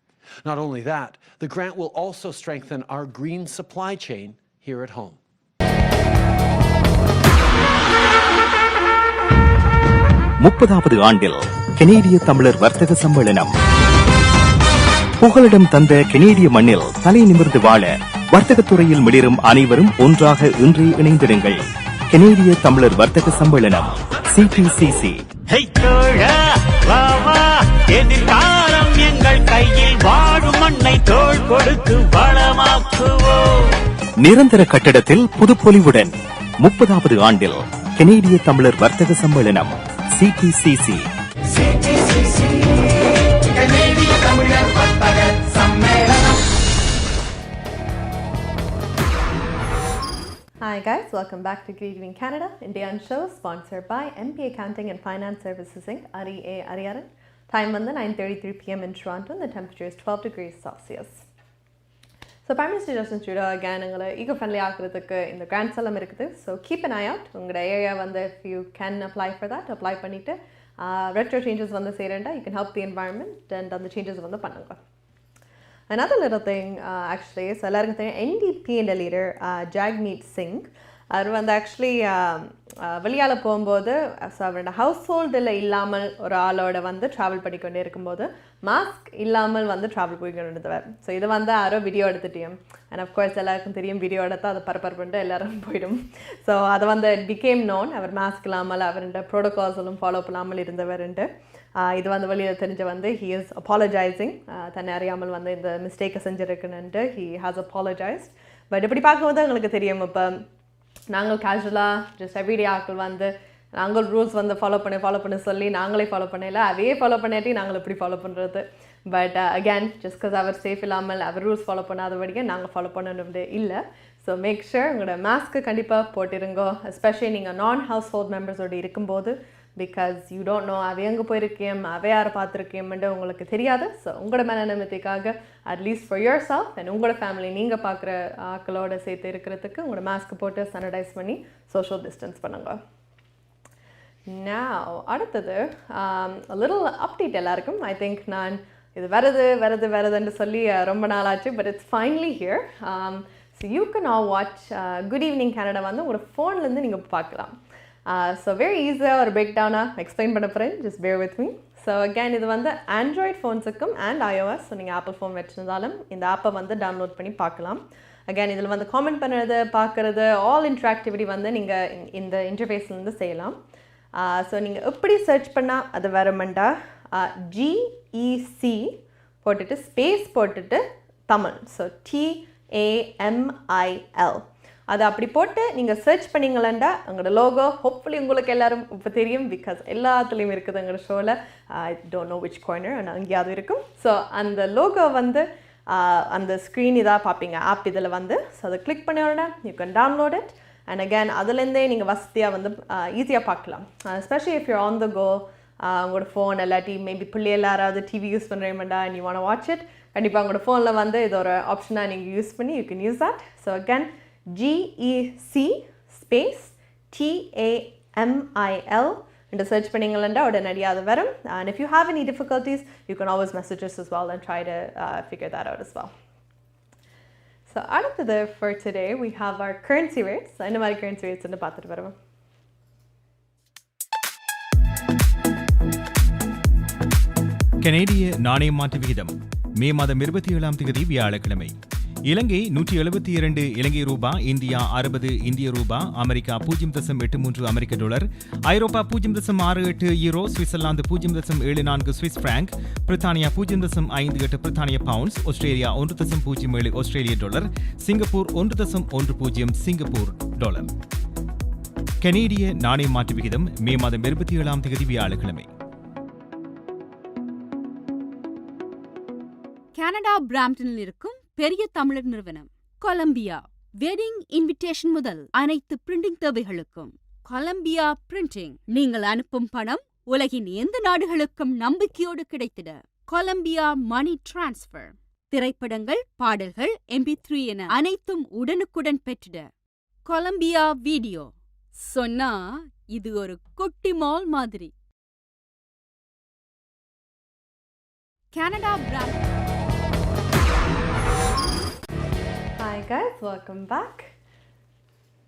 Not only that, the grant will also strengthen our green supply chain here at home. 30வது ஆண்டில் கனேடிய தமிழர் வர்த்தக சம்மேளனம். புகலிடம் தந்த கனேடிய மண்ணில் தலை நிமிர்ந்து வாழ வர்த்தகத்துறையில் மிளிரும் அனைவரும் ஒன்றாக இன்றே இணைந்திடுங்கள். கனேடிய தமிழர் வர்த்தக சம்மேளனம் CTCC. எதிர்காலம் எங்கள் கையில் வாழும் மண்ணை தோள் கொடுத்து வளமாக்குவோம். நிரந்தர கட்டடத்தில் புதுப்பொலிவுடன் 30வது ஆண்டில் கனேடிய தமிழர் வர்த்தக சம்மேளனம் CTCC. Hi guys, welcome back to Good Evening Canada, Indian show sponsored by MP Accounting and Finance Services Inc. Ariaran. Time வந்து 9:33 p.m. in Toronto and the temperature is 12 degrees Celsius. So Prime Minister Justin Trudeau again உங்களை eco-friendly ஆக்குறதுக்கு இந்த grants எல்லாம் இருக்குது. So keep an eye out. உங்களோட area வந்து if you can apply for that, apply பண்ணிட்டு retro changes வந்து செய்றேன்டா you can help the environment and அந்த changes வந்து பண்ணுங்க. Another little thing actually, so எல்லாருக்கும் தெரியும் NDP leader Jagmeet Singh அவர் வந்து ஆக்சுவலி வெளியால் போகும்போது ஸோ அவரோட ஹவுஸ் ஹோல்டில் இல்லாமல் ஒரு ஆளோட வந்து ட்ராவல் பண்ணிக்கொண்டே இருக்கும்போது மாஸ்க் இல்லாமல் வந்து ட்ராவல் போய்க்கொண்டிருந்தவர். ஸோ இது வந்து யாரோ வீடியோ எடுத்துட்டேன் அண்ட் அஃப்கோர்ஸ் எல்லாருக்கும் தெரியும் வீடியோ எடுத்தால் அதை பரபரப்புண்டு எல்லாரும் போயிடும். ஸோ அதை வந்து பிகேம் நோன் அவர் மாஸ்க் இல்லாமல் அவருடைய ப்ரோட்டோகால்ஸ் எல்லாம் ஃபாலோ பண்ணாமல் இருந்தவருண்டு. இது வந்து வெளியில் தெரிஞ்ச வந்து ஹி இஸ் அப்பாலஜைசிங், தன்னை அறியாமல் வந்து இந்த மிஸ்டேக்கை செஞ்சுருக்குன்னுட்டு ஹி ஹாஸ் அப்பாலஜைஸ்ட். பட் இப்படி பார்க்கும்போது எங்களுக்கு தெரியும் இப்போ நாங்கள் கேஷுவலாக ஜஸ்ட் எவ்ரிடே ஆக்கள் வந்து நாங்கள் ரூல்ஸ் வந்து ஃபாலோ பண்ண சொல்லி நாங்களே ஃபாலோ பண்ணல, அவையே ஃபாலோ பண்ணியாட்டி நாங்கள் எப்படி ஃபாலோ பண்ணுறது. பட் அகேன் ஜஸ்ட் பிகாஸ் அவர் சேஃப் இல்லாமல் அவர் ரூல்ஸ் ஃபாலோ பண்ணாதபடியே நாங்கள் ஃபாலோ பண்ணணும்னு இல்லை. ஸோ மேக் ஷூர் உங்களோட மாஸ்க்கு கண்டிப்பாக போட்டிருங்கோ, எஸ்பெஷலி நீங்கள் நான் ஹவுஸ் ஹோல்ட் மெம்பர்ஸோடு இருக்கும்போது. பிகாஸ் யூ டோன்ட் நோ அவை எங்கே போயிருக்கேன் அவை யாரை பார்த்துருக்கேன்ட்டு உங்களுக்கு தெரியாது. ஸோ உங்களோட மனநிலைமைக்காக at least for yourself and உங்களோட ஃபேமிலி நீங்கள் பார்க்குற ஆக்களோட சேர்த்து இருக்கிறதுக்கு உங்களோட மாஸ்க் போட்டு சானிடைஸ் பண்ணி சோஷியல் டிஸ்டன்ஸ் பண்ணுங்க. Now அடுத்தது லிட்டில் அப்டேட் எல்லாருக்கும். ஐ திங்க் நான் இது வருதுன்னு சொல்லி ரொம்ப நாள் ஆச்சு, but it's finally here. So you can all watch good evening Canada வந்து உங்களோட ஃபோன்லேருந்து நீங்கள் பார்க்கலாம். ஸோ வெரி ஈஸியாக ஒரு பிரேக் டவுனாக எக்ஸ்பிளைன் பண்ண போகிறேன், just bear with me. So again இது வந்து ஆண்ட்ராய்ட் ஃபோன்ஸுக்கும் அண்ட் iOS. ஸோ நீங்கள் ஆப்பிள் ஃபோன் வச்சுருந்தாலும் இந்த ஆப்பை வந்து டவுன்லோட் பண்ணி பார்க்கலாம். அகேன் இதில் வந்து காமெண்ட் பண்ணுறது, பார்க்குறது, ஆல் இன்ட்ராக்டிவிட்டி வந்து நீங்கள் இந்த இன்டர்ஃபேஸ்லேருந்து செய்யலாம். ஸோ நீங்கள் எப்படி சர்ச் பண்ணால் அது வரமெண்டா GEC போட்டுட்டு ஸ்பேஸ் போட்டுட்டு தமிழ், ஸோ TAMIL அதை அப்படி போட்டு நீங்கள் சர்ச் பண்ணிங்களா உங்களோட லோகோ ஹோப்ஃபுல்லி உங்களுக்கு எல்லோரும் இப்போ தெரியும், பிகாஸ் எல்லாத்துலேயும் இருக்குது எங்களோட ஷோவில். I don't know which corner ஆனால் அங்கேயாவது இருக்கும். ஸோ அந்த லோகோ வந்து அந்த ஸ்க்ரீன் இதாக பார்ப்பீங்க ஆப் இதில் வந்து. ஸோ அதை கிளிக் பண்ண உடனே you can download it and again அதுலேருந்தே நீங்கள் வசதியாக வந்து ஈஸியாக பார்க்கலாம். Especially if you're on the go, உங்களோட ஃபோன் இல்லாட்டி மேபி பிள்ளைகள் யாராவது டிவி யூஸ் பண்ணுறீங்கடா and you want to watch it, கண்டிப்பாக உங்களோட ஃபோனில் வந்து இது ஒரு ஆப்ஷனாக நீங்கள் யூஸ் பண்ணி you can use that. So again GEC space TAMIL and search பண்ணீங்களா உடனடியாக அது வரும். And if you have any difficulties, you can always message us as well and try to figure that out as well. So அடுத்தது for today we have our currency rates. என்ன மாதிரி currency rates ன்னு பார்த்துட்டு வருவோம். கனேடிய நாணய மாற்று விகிதம் மே மாதம் 27ஆம் தேதி வியாழக்கிழமை. இலங்கை 172 இலங்கை ரூபா, இந்தியா 60 இந்திய ரூபா, அமெரிக்கா 0.83 அமெரிக்க டாலர், ஐரோப்பா 0.68 யூரோ, சுவிட்சர்லாந்து 0.74 சுவிஸ் பிராங்க், பிரித்தானியா 0.58 பிரித்தானிய பவுண்ட்ஸ், ஆஸ்திரேலியா 1.07 ஆஸ்திரேலிய டாலர், சிங்கப்பூர் 1.10 சிங்கப்பூர் டாலர். கனேடிய நாணய மாற்று விகிதம் மே மாதம் 27ஆம் தேதி வியாழக்கிழமை. கனடா பிராம்ப்டனில் இருக்கும் பெரிய தமிழர் நிறுவனம் கொலம்பியா. வெட்டிங் இன்விடேஷன் முதல் அனைத்து பிரிண்டிங் தேவைகளுக்கும் கொலம்பியா பிரிண்டிங். நீங்கள் அனுப்பும் பணம் உலகின் எந்த நாடுகளுக்கும் நம்பிக்கையோடு கிடைத்திட கொலம்பியா மணி டிரான்ஸ்ஃபர். திரைப்படங்கள், பாடல்கள், MP3 என அனைத்தும் உடனுக்குடன் பெற்றிட கொலம்பியா வீடியோ. சொன்னா இது ஒரு குட்டி மால் மாதிரி. Canada Brampton. Hi guys, welcome back.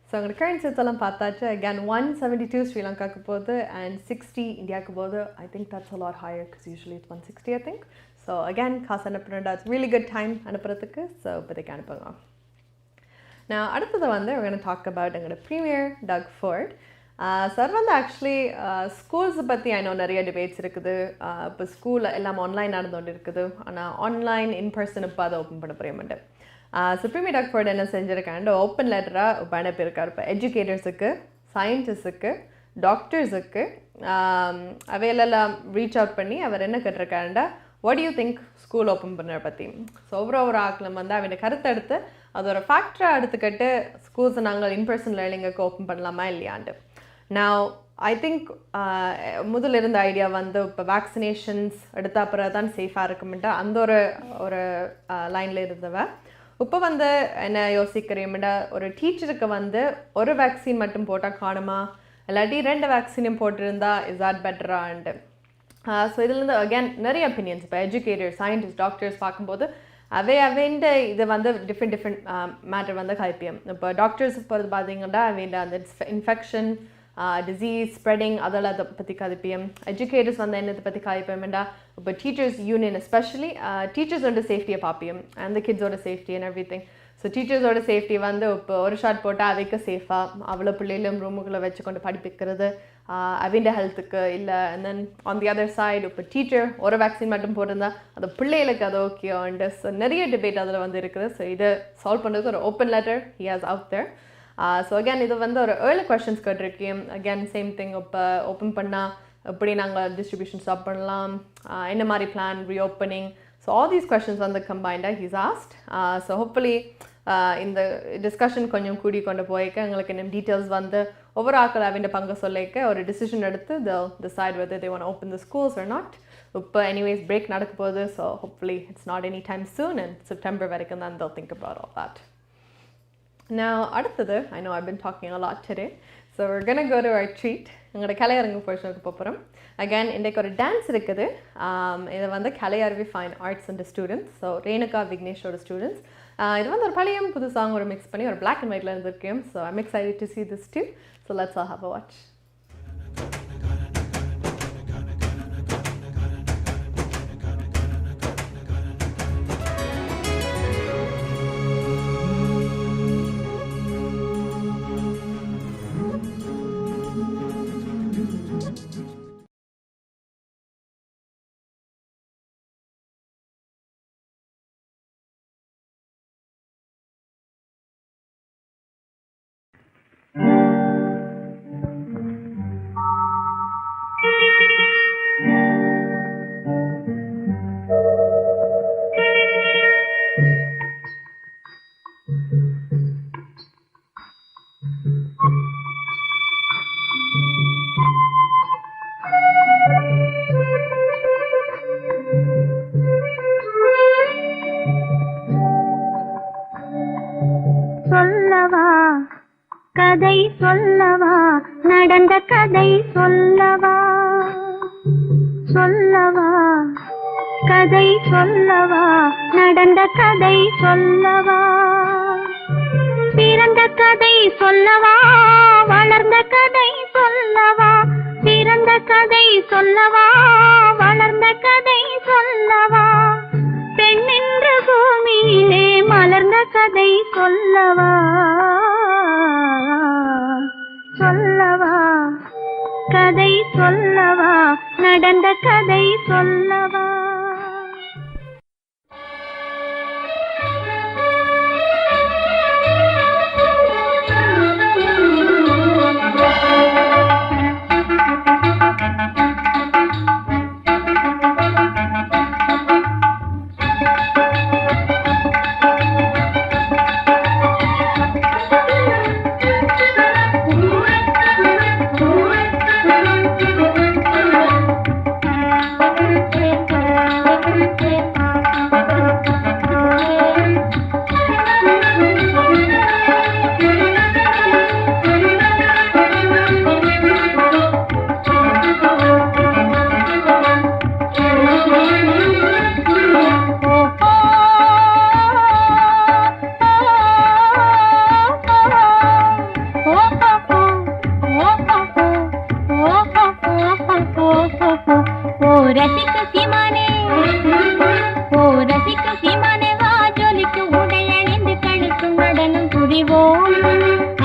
So அங்கே கரன்சிஸ் எல்லாம் பார்த்தாச்சு. அகேன் 172 ஸ்ரீலங்காவுக்கு போகுது அண்ட் 60 இந்தியாவுக்கு போகுது. I think that's a lot higher because usually it's 160 I think. So again காசு அனுப்புறேன்டா, இட்ஸ் ரியலி குட் டைம் அனுப்புறதுக்கு. ஸோ இப்போதைக்கு அனுப்பலாம். நான் அடுத்தது வந்து we're going to talk about எங்களோட ப்ரீமியர் டக் ஃபோர்ட். சார் வந்து ஆக்சுவலி ஸ்கூல்ஸை பற்றி ஐநோ நிறைய டிபேட்ஸ் இருக்குது. இப்போ ஸ்கூலில் எல்லாம் ஆன்லைன் நடந்துகிட்டு இருக்குது. ஆனால் ஆன்லைன் இன்பர்சன் இப்போ அதை ஓப்பன் பண்ண புரியமாட்டேன். சுப்ரீம் டக் ஃபோர்ட் என்ன செஞ்சுருக்காண்டு ஓப்பன் லெட்டராக இப்போ அனுப்பியிருக்காரு. இப்போ எஜுகேட்டர்ஸுக்கு, சயின்டிஸ்ட்டுக்கு, டாக்டர்ஸுக்கு அவையெல்லாம் ரீச் அவுட் பண்ணி அவர் என்ன கேட்டிருக்காருண்டா, what you think school open பண்ணுற பற்றி. ஸோ ஒவ்வொரு ஆக்கில் வந்து அவன் கருத்தை எடுத்து அது ஒரு ஃபேக்டராக எடுத்துக்கிட்டு ஸ்கூல்ஸை நாங்கள் இன்பர்சன் லேர்னிங்குக்கு ஓப்பன் பண்ணலாமா இல்லையாண்டு. நான் ஐ திங்க் முதல்ல இருந்த ஐடியா வந்து இப்போ வேக்சினேஷன்ஸ் எடுத்த அப்புறம் தான் சேஃபாக இருக்குமெண்டா அந்த ஒரு லைனில் இருந்தவ. இப்போ வந்து என்ன யோசிக்கிறேன்டா, ஒரு டீச்சருக்கு வந்து ஒரு வேக்சின் மட்டும் போட்டால் காணுமா, இல்லாட்டி 2 வேக்சினையும் போட்டிருந்தா இஸ் ஆட் பெட்டரான்ட்டு. ஸோ இதுலேருந்து அகேன் நிறைய ஒப்பீனியன்ஸ். இப்போ எஜுகேட்டர்ஸ், சயின்டிஸ்ட், டாக்டர்ஸ் பார்க்கும்போது அவைண்ட இது வந்து டிஃப்ரெண்ட் மேட்டர் வந்து கல்பியம். இப்போ டாக்டர்ஸ் போகிறது பார்த்தீங்கன்னா அவைண்ட அந்த இன்ஃபெக்ஷன், டிசீஸ் ஸ்ப்ரெடிங் அதெல்லாம் அதை பற்றி கதைப்பியம். எஜுகேட்டர்ஸ் வந்து என்னத்தை பற்றி கதைப்பேன்டா, இப்போ டீச்சர்ஸ் யூனியன் எஸ்பெஷலி டீச்சர்ஸோட சேஃப்டியை பார்ப்பியம், அந்த கிட்ஸோட safety and everything. So டீச்சர்ஸோட சேஃப்டி வந்து இப்போ ஒரு ஷாட் போட்டால் அவைக்கு சேஃபாக அவ்வளோ பிள்ளைகளும் ரூமுக்குள்ளே வச்சு கொண்டு படிப்பிக்கிறது அவிண்ட ஹெல்த்துக்கு இல்லை. And then on the other side இப்போ டீச்சர் ஒரு வேக்சின் மட்டும் போட்டிருந்தா அது பிள்ளைகளுக்கு அது ஓகே அண்டு. ஸோ நிறைய டிபேட் அதில் வந்து இருக்குது. ஸோ இதை சால்வ் பண்ணுறது ஒரு open letter he has out there. So again இது வந்து ஒரு ஏர்லி கொஸ்டின்ஸ் கேட்டிருக்கேன். அகேன் சேம் திங், இப்போ ஓப்பன் பண்ணால் எப்படி நாங்கள் டிஸ்ட்ரிபியூஷன் ஸ்டாப் பண்ணலாம், என்ன மாதிரி plan, reopening. So all these questions வந்து கம்பைண்டாக ஹீஸ் ஆஸ்ட். ஸோ ஹோப்ஃபுல்லி இந்த டிஸ்கஷன் கொஞ்சம் கூடி கொண்டு போய்க்க எங்களுக்கு இன்னும் டீட்டெயில்ஸ் வந்து ஒவ்வொரு ஆக்கள் அவன் பங்கு சொல்லிக்க ஒரு டிசிஷன் எடுத்து they'll decide whether they want to open the schools or not. இப்போ anyways break நடக்க போகுது. So hopefully it's not any time soon and September வரைக்கும் தான் they'll think about all that. Now அடுத்தது, I know I've been talking a lot today, so we're gonna go to our treat. எங்களோட கலையரங்கு போர்ஷனுக்கு போகிறோம். Again இன்றைக்கு ஒரு dance இருக்குது. இதை வந்து Kalaiaruvi fine arts and students, so Renuka விக்னேஷோட ஸ்டூடெண்ட்ஸ். இது வந்து ஒரு பழையம் புது சாங் ஒரு மிக்ஸ் பண்ணி ஒரு பிளாக் அண்ட் ஒயிட்ல இருந்திருக்கேன். So I'm excited to see this too. So let's all have a watch. கதை சொல்லவா, நடந்த கதை சொல்லவா, சொல்லவா, கதை சொல்லவா, நடந்த கதை சொல்லவா, பிறந்த கதை சொல்லவா, வளர்ந்த கதை சொல்லவா, பிறந்த கதை சொல்லவா, வளர்ந்த கதை சொல்லவா, பெண்ணென்ற பூமியிலே மலர்ந்த கதை சொல்லவா, சொல்லவா, கதை சொல்லவா, நடந்த கதை சொல்லவா.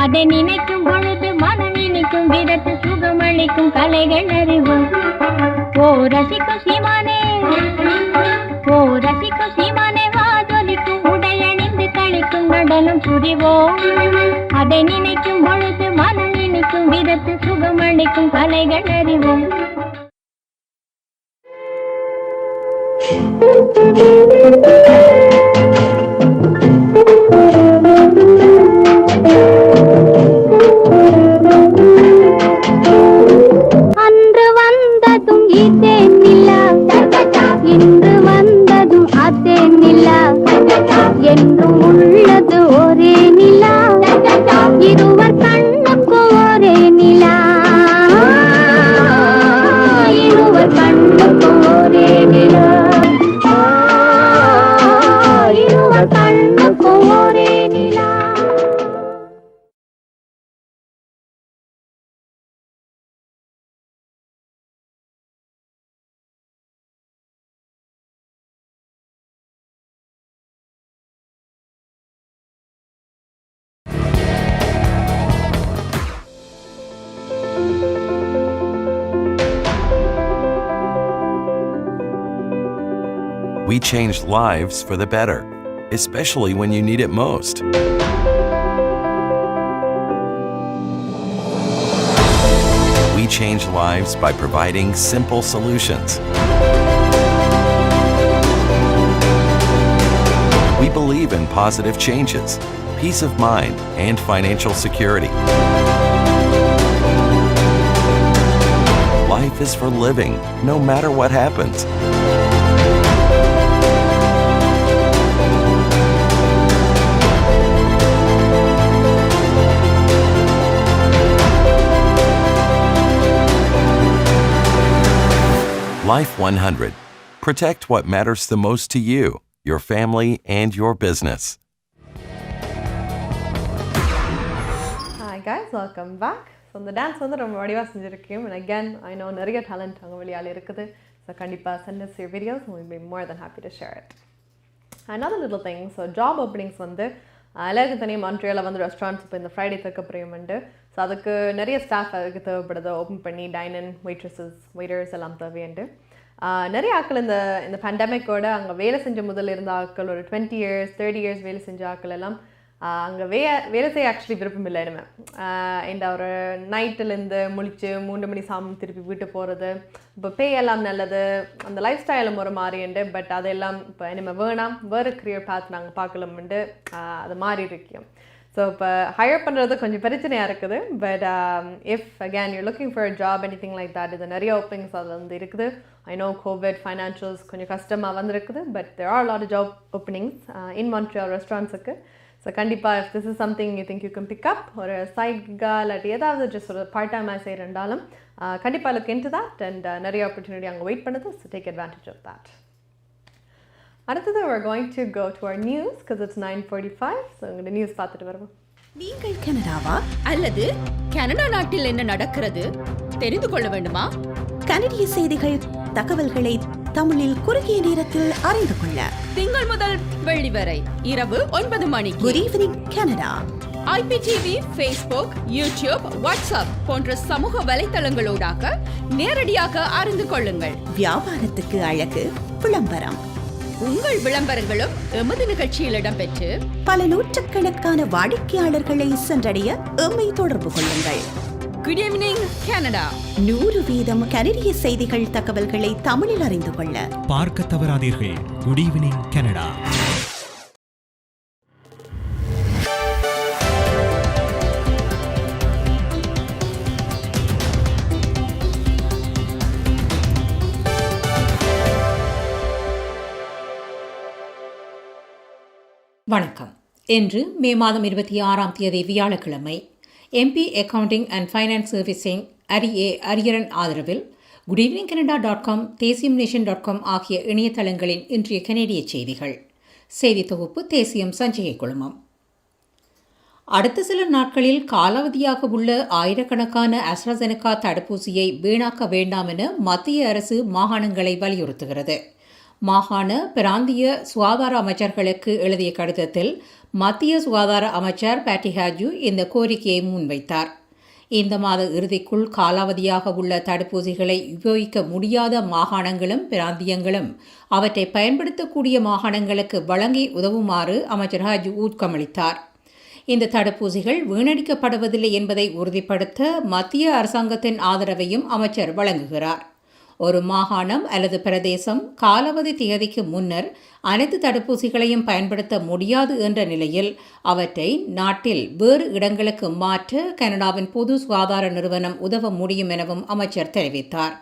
அதை நினைக்கும் பொழுது மனம் இனிக்கும் விதத்து சுகமளிக்கும் கலைகள் அறிவோம். ஓ ரசிக்கும் சீமானே, ஓ ரசிக்கும் சீமானே, வாஜொலிக்கும் உடையணிந்து கழிக்கும் நடனம் புரிவோம். அதை நினைக்கும் பொழுது மனம் இனிக்கும் விதத்து சுகமளிக்கும் கலைகள் அறிவோம். அன்று வந்ததும் இதே நிலா, இன்று வந்ததும் அதே நிலா, என்றும் உள்ளது ஒரே நிலா, இருவர் கண்ணுக்கும் ஒரே நிலா, இருவர் கண்ணுக்கும் ஒரே நிலா, இருவர் கண்ணுக்கும் ஒரே நிலா. We change lives for the better, especially when you need it most. We change lives by providing simple solutions. We believe in positive changes, peace of mind, and financial security. Life is for living, no matter what happens. Life 100. Protect what matters the most to you, your family, and your business. Hi guys, welcome back. So இந்த dance வந்து ரொம்ப வடிவாக செஞ்சுருக்கேன். And again, I know நிறைய talent அங்கே வெளியால் இருக்குது. So கண்டிப்பாக send us your videos and we'll be more than happy to share it. Another little thing, so job openings வந்து எல்லாருக்கும் தனியாக மான்ட்ரியாவில் வந்து ரெஸ்டாரண்ட்ஸ் இப்போ இந்த ஃப்ரைடே தக்கப்புறம் உண்டு. ஸோ அதுக்கு நிறைய ஸ்டாஃப் அதுக்கு தேவைப்படுது. ஓப்பன் பண்ணி டைனன் வெயிட்டர்ஸ் எல்லாம் தேவையுண்டு. நிறைய ஆட்கள் இந்த பேண்டமிக்கோட அங்கே வேலை செஞ்ச முதல்ல இருந்த ஆட்கள் ஒரு 20 years 30 years வேலை செஞ்ச ஆட்கள் எல்லாம் அங்கே வேலை செய்ய ஆக்சுவலி விருப்பம் இல்லை இனிமேல். இந்த ஒரு நைட்டிலேருந்து முழிச்சு 3 மணி சாமி திருப்பி வீட்டு போகிறது, இப்போ பே எல்லாம் நல்லது, அந்த லைஃப் ஸ்டைலும் ஒரு மாறிண்டு. பட் அதெல்லாம் இப்போ இனிமேல் வேணாம், வேறு கரியர் பாத் நாங்கள் பார்க்கலாம்ண்டு அது மாறி இருக்கோம். ஸோ இப்போ ஹையர் பண்ணுறது கொஞ்சம் பிரச்சனையாக இருக்குது. But if again your looking for a job anything like that, இது நிறைய ஓப்பனிங்ஸ் அதில் வந்து இருக்குது. ஐ நோ கோவிட் ஃபைனான்ஷியல்ஸ் கொஞ்சம் கஷ்டமாக வந்துருக்குது. But there are lot of job openings in Montreal ரெஸ்டாரண்ட்ஸுக்கு. ஸோ கண்டிப்பாக if this is something you think you can pick up, ஒரு சைட் கிக்கா இல்லாட்டி ஏதாவது ஜஸ்ட் ஒரு பார்ட் டைமாக செய்கிறண்டாலும் கண்டிப்பாக லுக் இன்டு தட். அண்ட் நிறைய ஆப்பர்ச்சுனிட்டி அங்கே வெயிட் பண்ணுது. So take advantage of that. அடுத்தது we're going to go to our news because it's 9:45. So உங்களோட நியூஸ் பார்த்துட்டு வருவோம். நீங்கள் கனடாவா அல்லது கனடா நாட்டில் என்ன நடக்கிறது தெரிந்து கொள்ள வேண்டுமா? கனடிய செய்திகள், தகவல்களை தமிழில் குறுகிய நேரத்தில் அறிந்து கொள்ள திங்கள் முதல் வெள்ளி வரை இரவு 9 மணிக்கு good evening Canada IPTV, Facebook, YouTube, WhatsApp போன்ற சமூக வலைத்தளங்களோடாக நேரடியாக அறிந்து கொள்ளுங்கள். வியாபாரத்துக்கு அழகு விளம்பரம். உங்கள் விளம்பரங்களும் எமது நிகழ்ச்சியில் இடம்பெற்று பல நூற்றுக்கணக்கான வாடிக்கையாளர்களை சென்றடைய எம்மை தொடர்பு கொள்ளுங்கள். Good evening Canada. 100% கனடிய செய்திகள், தகவல்களை தமிழில் அறிந்து கொள்ள பார்க்க தவறாதீர்கள். Good evening Canada. வணக்கம். இன்று மே மாதம் 26ஆம் தேதி வியாழக்கிழமை. MP accounting and finance servicing Hariharan ஆதரவில் goodevningcanada.com, தேசியம்நேஷன்.com ஆகிய இணையதளங்களின் இன்றைய கனேடிய செய்திகள். செய்தி தொகுப்பு தேசியம் சஞ்சய குழுமம். அடுத்த சில நாட்களில் காலாவதியாக உள்ள ஆயிரக்கணக்கான AstraZeneca தடுப்பூசியை வீணாக்க வேண்டாம் என மத்திய அரசு மாகாணங்களை வலியுறுத்துகிறது. மாகாண பிராந்திய சுகாதார அமைச்சர்களுக்கு எழுதிய கடிதத்தில் மத்திய சுகாதார அமைச்சர் பேட்டி ஹாஜு இந்த கோரிக்கையை முன்வைத்தார். இந்த மாத இறுதிக்குள் காலாவதியாக உள்ள தடுப்பூசிகளை உபயோகிக்க முடியாத மாகாணங்களும் பிராந்தியங்களும் அவற்றை பயன்படுத்தக்கூடிய மாகாணங்களுக்கு வழங்கி உதவுமாறு அமைச்சர் ஹாஜு ஊக்கமளித்தார். இந்த தடுப்பூசிகள் வீணடிக்கப்படுவதில்லை என்பதை உறுதிப்படுத்த மத்திய அரசாங்கத்தின் ஆதரவையும் அமைச்சர் வழங்குகிறார். ஒரு மாகாணம் அல்லது பிரதேசம் காலாவதி திகதிக்கு முன்னர் அனைத்து தடுப்பூசிகளையும் பயன்படுத்த முடியாது என்ற நிலையில் அவற்றை நாட்டில் வேறு இடங்களுக்கு மாற்ற கனடாவின் பொது சுகாதார நிறுவனம் உதவ முடியும் எனவும் அமைச்சர் தெரிவித்தார்.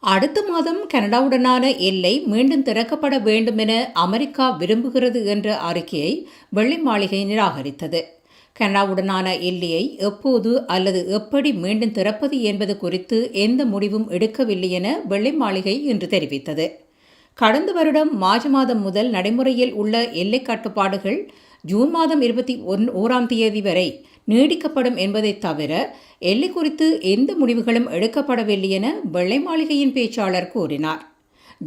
அடுத்த மாதம் கனடாவுடனான எல்லை மீண்டும் திறக்கப்பட வேண்டும் என அமெரிக்கா விரும்புகிறது என்ற அறிக்கையை வெள்ளை மாளிகை நிராகரித்தது. கனடாவுடனான எல்லையை எப்போது அல்லது எப்படி மீண்டும் திறப்பது என்பது குறித்து எந்த முடிவும் எடுக்கவில்லை என வெள்ளை மாளிகை இன்று தெரிவித்தது. கடந்த வருடம் மார்ச் மாதம் முதல் நடைமுறையில் உள்ள எல்லை கட்டுப்பாடுகள் ஜூன் மாதம் 21 வரை நீடிக்கப்படும் என்பதை தவிர எல்லை குறித்து எந்த முடிவுகளும் எடுக்கப்படவில்லை என வெள்ளை மாளிகையின் பேச்சாளர் கூறினார்.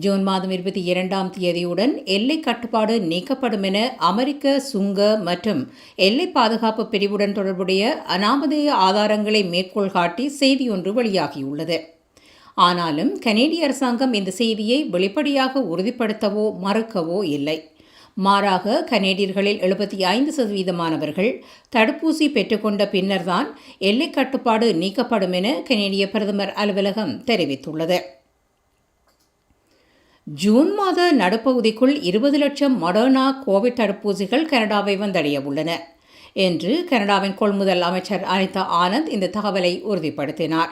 ஜூன் மாதம் 22 எல்லை கட்டுப்பாடு நீக்கப்படும் என அமெரிக்க சுங்க மற்றும் எல்லை பாதுகாப்பு பிரிவுடன் தொடர்புடைய அனாமதேய ஆதாரங்களை மேற்கோள் காட்டி செய்தி ஒன்று வெளியாகியுள்ளது. ஆனாலும் கனேடிய அரசாங்கம் இந்த செய்தியை வெளிப்படையாக உறுதிப்படுத்தவோ மறுக்கவோ இல்லை. மாறாக கனேடியர்களில் 75% தடுப்பூசி பெற்றுக்கொண்ட பின்னர்தான் எல்லை கட்டுப்பாடு நீக்கப்படும் என கனேடிய பிரதமர் அலுவலகம் தெரிவித்துள்ளது. ஜூன் மாத நடுப்பகுதிக்குள் 20 லட்சம் மொடர்னா கோவிட் தடுப்பூசிகள் கனடாவை வந்தடைய உள்ளன என்று கனடாவின் கொள்முதல் அமைச்சர் அனிதா ஆனந்த் இந்த தகவலை உறுதிப்படுத்தினார்.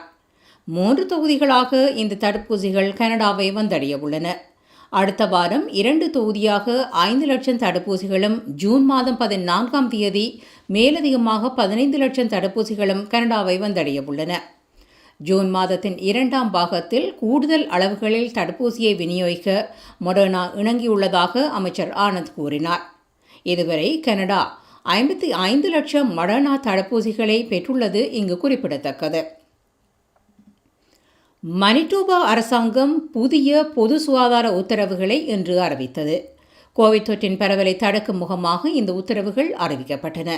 3 தொகுதிகளாக இந்த தடுப்பூசிகள் கனடாவை வந்தடைய உள்ளன. அடுத்த வாரம் 2 தொகுதியாக 5 லட்சம் தடுப்பூசிகளும் ஜூன் மாதம் 14 மேலதிகமாக 15 லட்சம் தடுப்பூசிகளும் கனடாவை வந்தடைய உள்ளன. ஜூன் மாதத்தின் 2ஆம் பாகத்தில் கூடுதல் அளவுகளில் தடுப்பூசியை விநியோகிக்க மொடர்னா இணங்கியுள்ளதாக அமைச்சர் ஆனந்த் கூறினார். இதுவரை கனடா 55 லட்சம் மொடர்னா தடுப்பூசிகளை பெற்றுள்ளது இங்கு குறிப்பிடத்தக்கது. மனிடோபா அரசாங்கம் புதிய பொது சுகாதார உத்தரவுகளை இன்று அறிவித்தது. கோவிட் தொற்றின் பரவலை தடுக்கும் முகமாக இந்த உத்தரவுகள் அறிவிக்கப்பட்டன.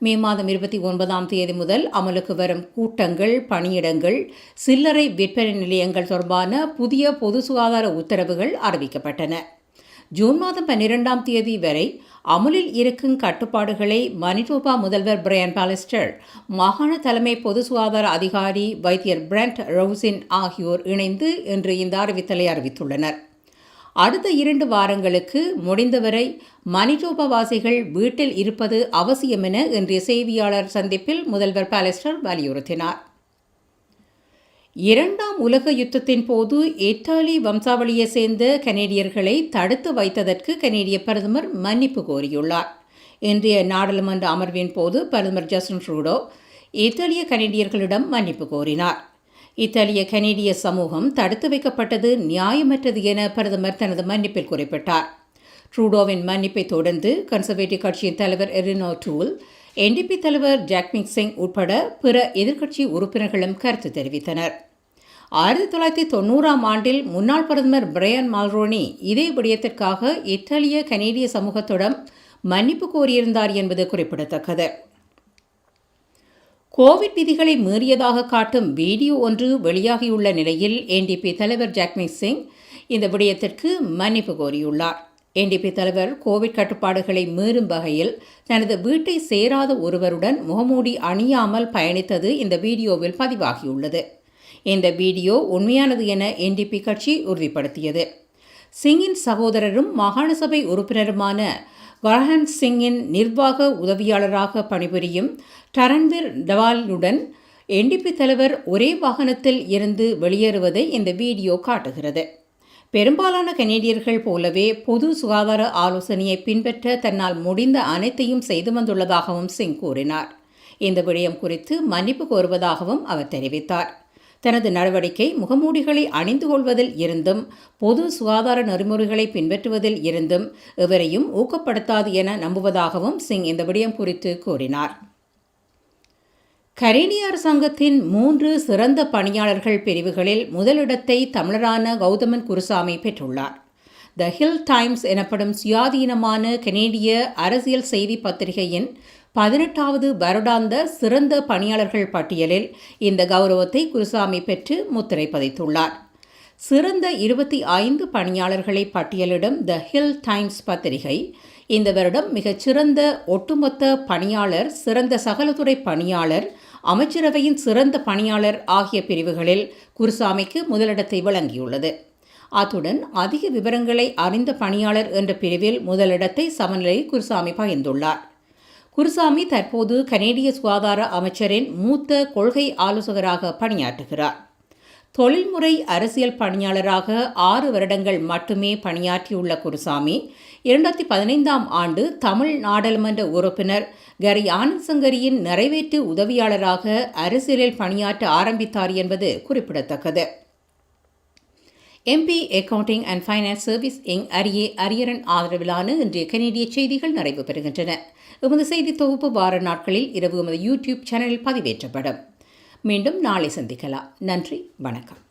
மே மாதம் 29 முதல் அமலுக்கு வரும் கூட்டங்கள், பணியிடங்கள், சில்லறை விற்பனை நிலையங்கள் தொடர்பான புதிய பொது சுகாதார உத்தரவுகள் அறிவிக்கப்பட்டன. ஜூன் மாதம் 12 வரை அமலில் இருக்கும் கட்டுப்பாடுகளை மனிடோபா முதல்வர் பிரையன் பாலிஸ்டர், மாகாண தலைமை பொது சுகாதார அதிகாரி வைத்தியர் பிரெண்ட் ரவுசின் ஆகியோர் இணைந்து இன்று இந்த அறிவித்தலை அறிவித்துள்ளனர். அடுத்த 2 வாரங்களுக்கு முடிந்தவரை மனிடோபா வாசிகள் வீட்டில் இருப்பது அவசியம் என இன்றைய செய்தியாளர் சந்திப்பில் முதல்வர் பாலிஸ்டர் வலியுறுத்தினார். 2ஆம் உலக யுத்தத்தின் போது இத்தாலி வம்சாவளியை சேர்ந்த கனேடியர்களை தடுத்து வைத்ததற்கு கனேடிய பிரதமர் மன்னிப்பு கோரியுள்ளார். இன்றைய நாடாளுமன்ற அமர்வின் போது பிரதமர் ஜஸ்டின் ட்ரூடோ இத்தாலிய கனேடியர்களிடம் மன்னிப்பு கோரினார். இத்தாலிய கனேடிய சமூகம் தடுத்து வைக்கப்பட்டது நியாயமற்றது என பிரதமர் தனது மன்னிப்பில் குறிப்பிட்டார். ட்ரூடோவின் மன்னிப்பை தொடர்ந்து கன்சர்வேட்டிவ் கட்சியின் தலைவர் எரினோ டூல், NDP தலைவர் ஜாக்மிங் சிங் உட்பட பிற எதிர்க்கட்சி உறுப்பினர்களும் கருத்து தெரிவித்தனர். 1990ஆம் ஆண்டில் முன்னாள் பிரதமர் பிரையன் மல்ரோனி இதே விடயத்திற்காக இத்தாலிய கனேடிய சமூகத்திடம் மன்னிப்பு கோரியிருந்தார் என்பது குறிப்பிடத்தக்கது. கோவிட் விதிகளை மீறியதாக காட்டும் வீடியோ ஒன்று வெளியாகியுள்ள நிலையில் NDP தலைவர் ஜாக்மிங் சிங் இந்த விடயத்திற்கு மன்னிப்பு கோரியுள்ளார். NDP தலைவர் கோவிட் கட்டுப்பாடுகளை மீறும் வகையில் தனது வீட்டை சேராத ஒருவருடன் முகமூடி அணியாமல் பயணித்தது இந்த வீடியோவில் பதிவாகியுள்ளது. இந்த வீடியோ உண்மையானது என NDP கட்சி உறுதிப்படுத்தியது. சிங்கின் சகோதரரும் மாகாண சபை உறுப்பினருமான கரஹன் சிங்கின் நிர்வாக உதவியாளராக பணிபுரியும் டரன்வீர் டவாலுடன் NDP தலைவர் ஒரே வாகனத்தில் இருந்து வெளியேறுவதை இந்த வீடியோ காட்டுகிறது. பெரும்பாலான கனேடியர்கள் போலவே பொது சுகாதார ஆலோசனையை பின்பற்ற தன்னால் முடிந்த அனைத்தையும் செய்து வந்துள்ளதாகவும் சிங் கூறினார். இந்த விடயம் குறித்து மன்னிப்பு கோருவதாகவும் அவர் தெரிவித்தார். தனது நடவடிக்கை முகமூடிகளை அணிந்து கொள்வதில் இருந்தும் பொது சுகாதார நெறிமுறைகளை பின்பற்றுவதில் இருந்தும் எவரையும் ஊக்கப்படுத்தாது என நம்புவதாகவும் சிங் இந்த விடயம் குறித்து கூறினார். கரேனிய அரசாங்கத்தின் 3 சிறந்த பணியாளர்கள் பிரிவுகளில் முதலிடத்தை தமிழரான கௌதமன் குருசாமி பெற்றுள்ளார். த ஹில் டைம்ஸ் எனப்படும் சுயாதீனமான கனேடிய அரசியல் செய்தி பத்திரிகையின் 18வது வருடாந்த சிறந்த பணியாளர்கள் பட்டியலில் இந்த கௌரவத்தை குருசாமி பெற்று முத்திரை பதித்துள்ளார். சிறந்த 25 பணியாளர்களை பட்டியலிடும் த ஹில் டைம்ஸ் பத்திரிகை இந்த வருடம் மிகச்சிறந்த ஒட்டுமொத்த பணியாளர், சிறந்த சகலத்துறை பணியாளர், அமைச்சரவையின் சிறந்த பணியாளர் ஆகிய பிரிவுகளில் குருசாமிக்கு முதலிடத்தை வழங்கியுள்ளது. அத்துடன் அதிக விவரங்களை அறிந்த பணியாளர் என்ற பிரிவில் முதலிடத்தை சமநிலை குருசாமி பகிர்ந்துள்ளார். குருசாமி தற்போது கனேடிய சுகாதார அமைச்சரின் மூத்த கொள்கை ஆலோசகராக பணியாற்றுகிறார். தொழில்முறை அரசியல் பணியாளராக 6 வருடங்கள் மட்டுமே பணியாற்றியுள்ள குருசாமி 2015ஆம் ஆண்டு தமிழ் நாடாளுமன்ற உறுப்பினர் கரி ஆனந்த் சங்கரியின் நிறைவேற்று உதவியாளராக அரசியலில் பணியாற்ற ஆரம்பித்தார் என்பது குறிப்பிடத்தக்கது. MP accounting and finance service Inc Ariyaran ஆதரவிலான இன்றைய கனேடிய செய்திகள் நிறைவு பெறுகின்றன. எமது செய்தி தொகுப்பு வார நாட்களில் இரவு எமது யூடியூப் சேனலில் பதிவேற்றப்படும். மீண்டும் நாளை சந்திக்கலாம். நன்றி, வணக்கம்.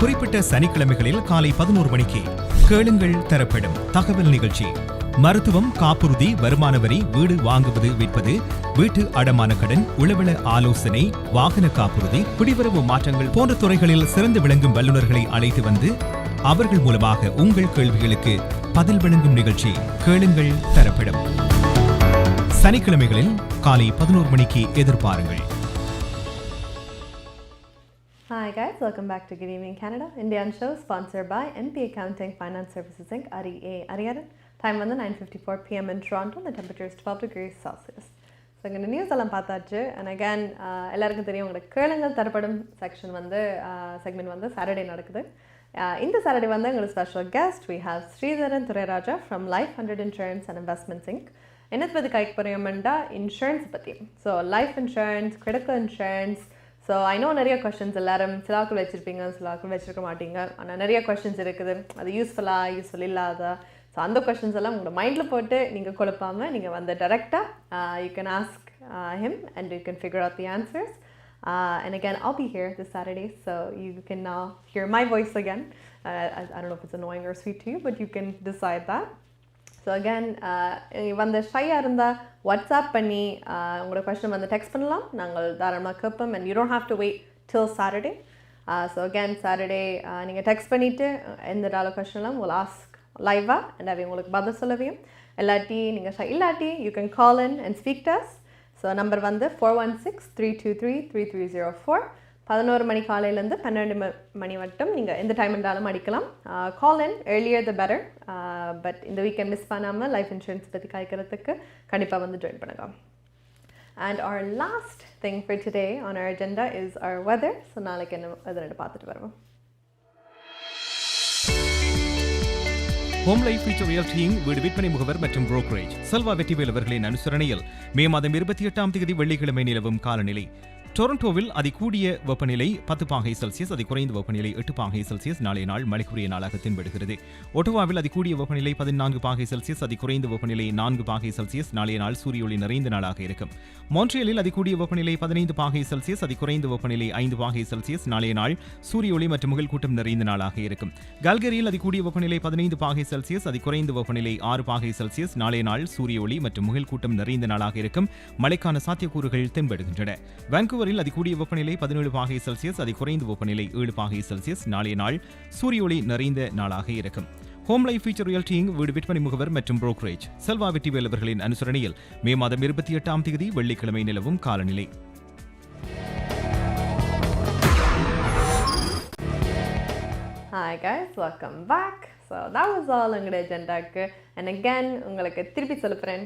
குறிப்பிட்ட சனிக்கிழமைகளில் காலை 11 மணிக்கு கேளுங்கள் தரப்படும் தகவல் நிகழ்ச்சி. மருத்துவம், காப்புறுதி, வருமான வரி, வீடு வாங்குவது விற்பது, வீட்டு அடமான கடன், உளவள ஆலோசனை, வாகன காப்புறுதி, குடிவரவு மாற்றங்கள் போன்ற துறைகளில் சிறந்து விளங்கும் வல்லுநர்களை அழைத்து வந்து அவர்கள் மூலமாக உங்கள் கேள்விகளுக்கு பதில் வழங்கும் நிகழ்ச்சி கேளுங்கள் தரப்படும். சனிக்கிழமைகளில் காலை 11 மணிக்கு எதிர்பாருங்கள். Hi guys, welcome back to Good Evening Canada. Indian show sponsored by MP Accounting Finance Services Inc. Ariaran. Time வந்து 9:54 p.m. in Toronto. The temperature is 12 degrees Celsius. So இங்கே நியூஸ் எல்லாம் பார்த்தாச்சு. And again, எல்லாருக்கும் தெரியும் உங்களோட கேளுங்கள் தரப்படும் section வந்து செக்மெண்ட் வந்து சாட்டர்டே நடக்குது. இந்த சாட்டர்டே வந்து எங்களோட special guest we have Sridharan Durairaja from Life 100 Insurance and Investments Inc. என்னது பற்றி கைக்கு போகிறோம்னா இன்சூரன்ஸ் பற்றி. So life insurance, critical insurance. So I know நிறைய கொஷின்ஸ் எல்லாரும் சிலாக்கள் வச்சுருப்பீங்க, சிலாக்கள் வச்சுருக்க மாட்டீங்க. ஆனால் நிறைய கொஷின்ஸ் இருக்குது. அது யூஸ்ஃபுல் இல்லாத. ஸோ அந்த கொஷின்ஸ் எல்லாம் உங்களோட மைண்டில் போட்டு நீங்கள் குழப்பாமல் நீங்கள் வந்து டேரெக்டாக you can ask him and you can figure out the answers. And again, I'll be here this Saturday, so you can now hear my voice again. I don't know if it's annoying or sweet to you, but you can decide that. So again வந்து ஷையாக இருந்தால் WhatsApp பண்ணி உங்களோட question வந்து text பண்ணலாம். நாங்கள் தாராளமாக கேட்போம். And you don't have to wait till Saturday. So again Saturday நீங்கள் டெக்ஸ்ட் பண்ணிவிட்டு எந்த டாலர் கொஸ்டின்லாம் உங்களை ஆஸ்க் லைவாக அண்ட் அவை உங்களுக்கு பதில் சொல்லவையும். இல்லாட்டி நீங்கள் இல்லாட்டி you can call in and speak to us. So number வந்து 416-323-3304. 11 மணி காலையிலேருந்து 12 மணி மட்டும் நீங்கள் எந்த டைம் இருந்தாலும் அடிக்கலாம். கால் இன் earlier the better. பட் இந்த வீக்கெண்ட் மிஸ் பண்ணாமல் லைஃப் இன்சூரன்ஸ் பற்றி காய்க்கிறதுக்கு கண்டிப்பாக வந்து ஜாயின் பண்ணுங்க. And our last thing for today on our agenda is our weather. So நாளைக்கு என்ன வெதர் பார்த்துட்டு வருவோம். ஹோம் லைஃப் ஃபியூச்சர் ரியல்டியின் வீடு விற்பனை முகவர் மற்றும் புரோக்கரேஜ் செல்வா வெற்றிவேல் அவர்களின் அனுசரணையில் மே மாதம் 28ஆம் தேதி வெள்ளிக்கிழமை நிலவும் காலநிலை. டொரண்டோவில் அதிகூடிய வெப்பநிலை 10 பாகை செல்சியஸ், அதிகுறைந்த வெப்பநிலை 8 பாகை செல்சியஸ் நாளைய நாள் மழைக்குரிய நாளாக தென்படுகிறது. ஒட்டோவாவில் அதிகூடிய வெப்பநிலை 14 பாகை செல்சியஸ், அதிகுறைந்த வெப்பநிலை 4 பாகை செல்சியஸ் நாளைய நாள் சூரிய ஒளி நிறைந்த நாளாக இருக்கும். மான்ட்ரியலில் அதிகூடிய வெப்பநிலை 15 பாகை செல்சியஸ், அதிகுறைந்த வெப்பநிலை 5 பாகை செல்சியஸ் நாளைய நாள் சூரிய ஒளி மற்றும் முகில் கூட்டம் நிறைந்த நாளாக இருக்கும். கால்கரியில் அதிகூடிய வெப்பநிலை 15 பாகை செல்சியஸ், அதிகுறைந்த வெப்பநிலை 6 பாகை செல்சியஸ் நாளைய நாள் சூரிய ஒளி மற்றும் முகில் கூட்டம் நிறைந்த நாளாக இருக்கும். மழைக்கான சாத்தியக்கூறுகள் தென்படுகின்றன. வான்கூவரில் அதிகூடிய வெப்பநிலை 17 பாகை செல்சியஸ், அதிகுறைந்த வெப்பநிலை 7 பாகை செல்சியஸ் நாளைய நாள் சூரிய ஒளி நிறைந்த நாளாக இருக்கும். ஹோம் லைஃப் ஃபியூச்சர் ரியல்டியின் வீடு விற்பனை முகவர் மற்றும் புரோக்கரேஜ் செல்வா வெற்றிவேல் அவர்களின் அனுசரணையில் மே மாதம் 28ஆம் தேதி வெள்ளிக்கிழமை நிலவும் காலநிலை. Hi guys, welcome back. So that was all எங்களோட அஜெண்டாக்கு. அண்ட் அகேன் உங்களுக்கு திருப்பி சொல்லுறேன்,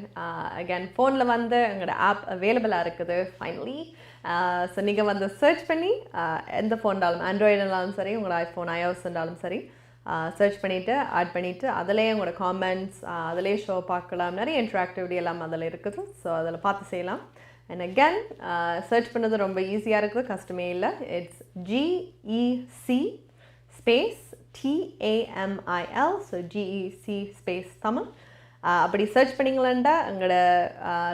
அகேன் ஃபோனில் வந்து எங்களோட ஆப் அவைலபிளாக இருக்குது ஃபைனலி. ஸோ நீங்கள் வந்து சர்ச் பண்ணி எந்த ஃபோன் இருந்தாலும், ஆண்ட்ராய்டு இருந்தாலும் சரி, உங்களோட ஐஃபோன் iOS இருந்தாலும் சரி, சர்ச் பண்ணிவிட்டு ஆட் பண்ணிவிட்டு அதிலே உங்களோட காமெண்ட்ஸ் அதிலே ஷோ பார்க்கலாம். நிறைய இன்ட்ராக்டிவிட்டி எல்லாம் அதில் இருக்குது. ஸோ அதில் பார்த்து செய்யலாம். அண்ட் அகேன் சர்ச் பண்ணது ரொம்ப ஈஸியாக இருக்குது, கஷ்டமே இல்லை. It's GEC space TAMIL. So GEC space Tamil. அப்படி சர்ச் பண்ணிங்களா எங்களோட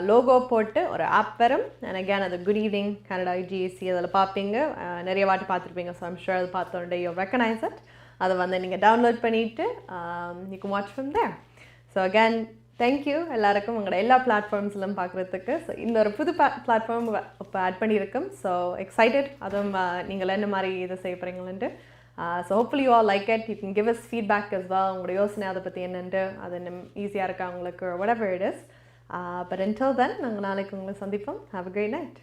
லோகோ போட்டு ஒரு ஆப் வரும். அண்ட் அகேன் அது குட் ஈவினிங் கனடா GEC அதில் பார்ப்பீங்க. நிறைய வாட்டி பார்த்துருப்பீங்க. ஸோ ஐம் ஷூர் அது பார்த்தோன்னே யூ ரெக்கனைஸ் இட். அதை வந்து நீங்கள் டவுன்லோட் பண்ணிவிட்டு you can watch from there. So again thank you எல்லாருக்கும் உங்களோட எல்லா பிளாட்ஃபார்ம்ஸ்லாம் பார்க்குறதுக்கு. ஸோ இந்த ஒரு புது பிளாட்ஃபார்ம் இப்போ ஆட் பண்ணியிருக்கோம். ஸோ எக்ஸைட்டட் அதுவும் நீங்கள் என்ன மாதிரி இதை செய்ய போகிறீங்களேன்ட்டு. So hopefully you all like it. You can give us feedback as well. உங்களோட யோசனை அதை பற்றி என்னென்று அது இன்னும் ஈஸியாக இருக்கா உங்களுக்கு whatever it is. But until then நாங்கள் நாளைக்கு உங்களை சந்திப்போம். Have a great night.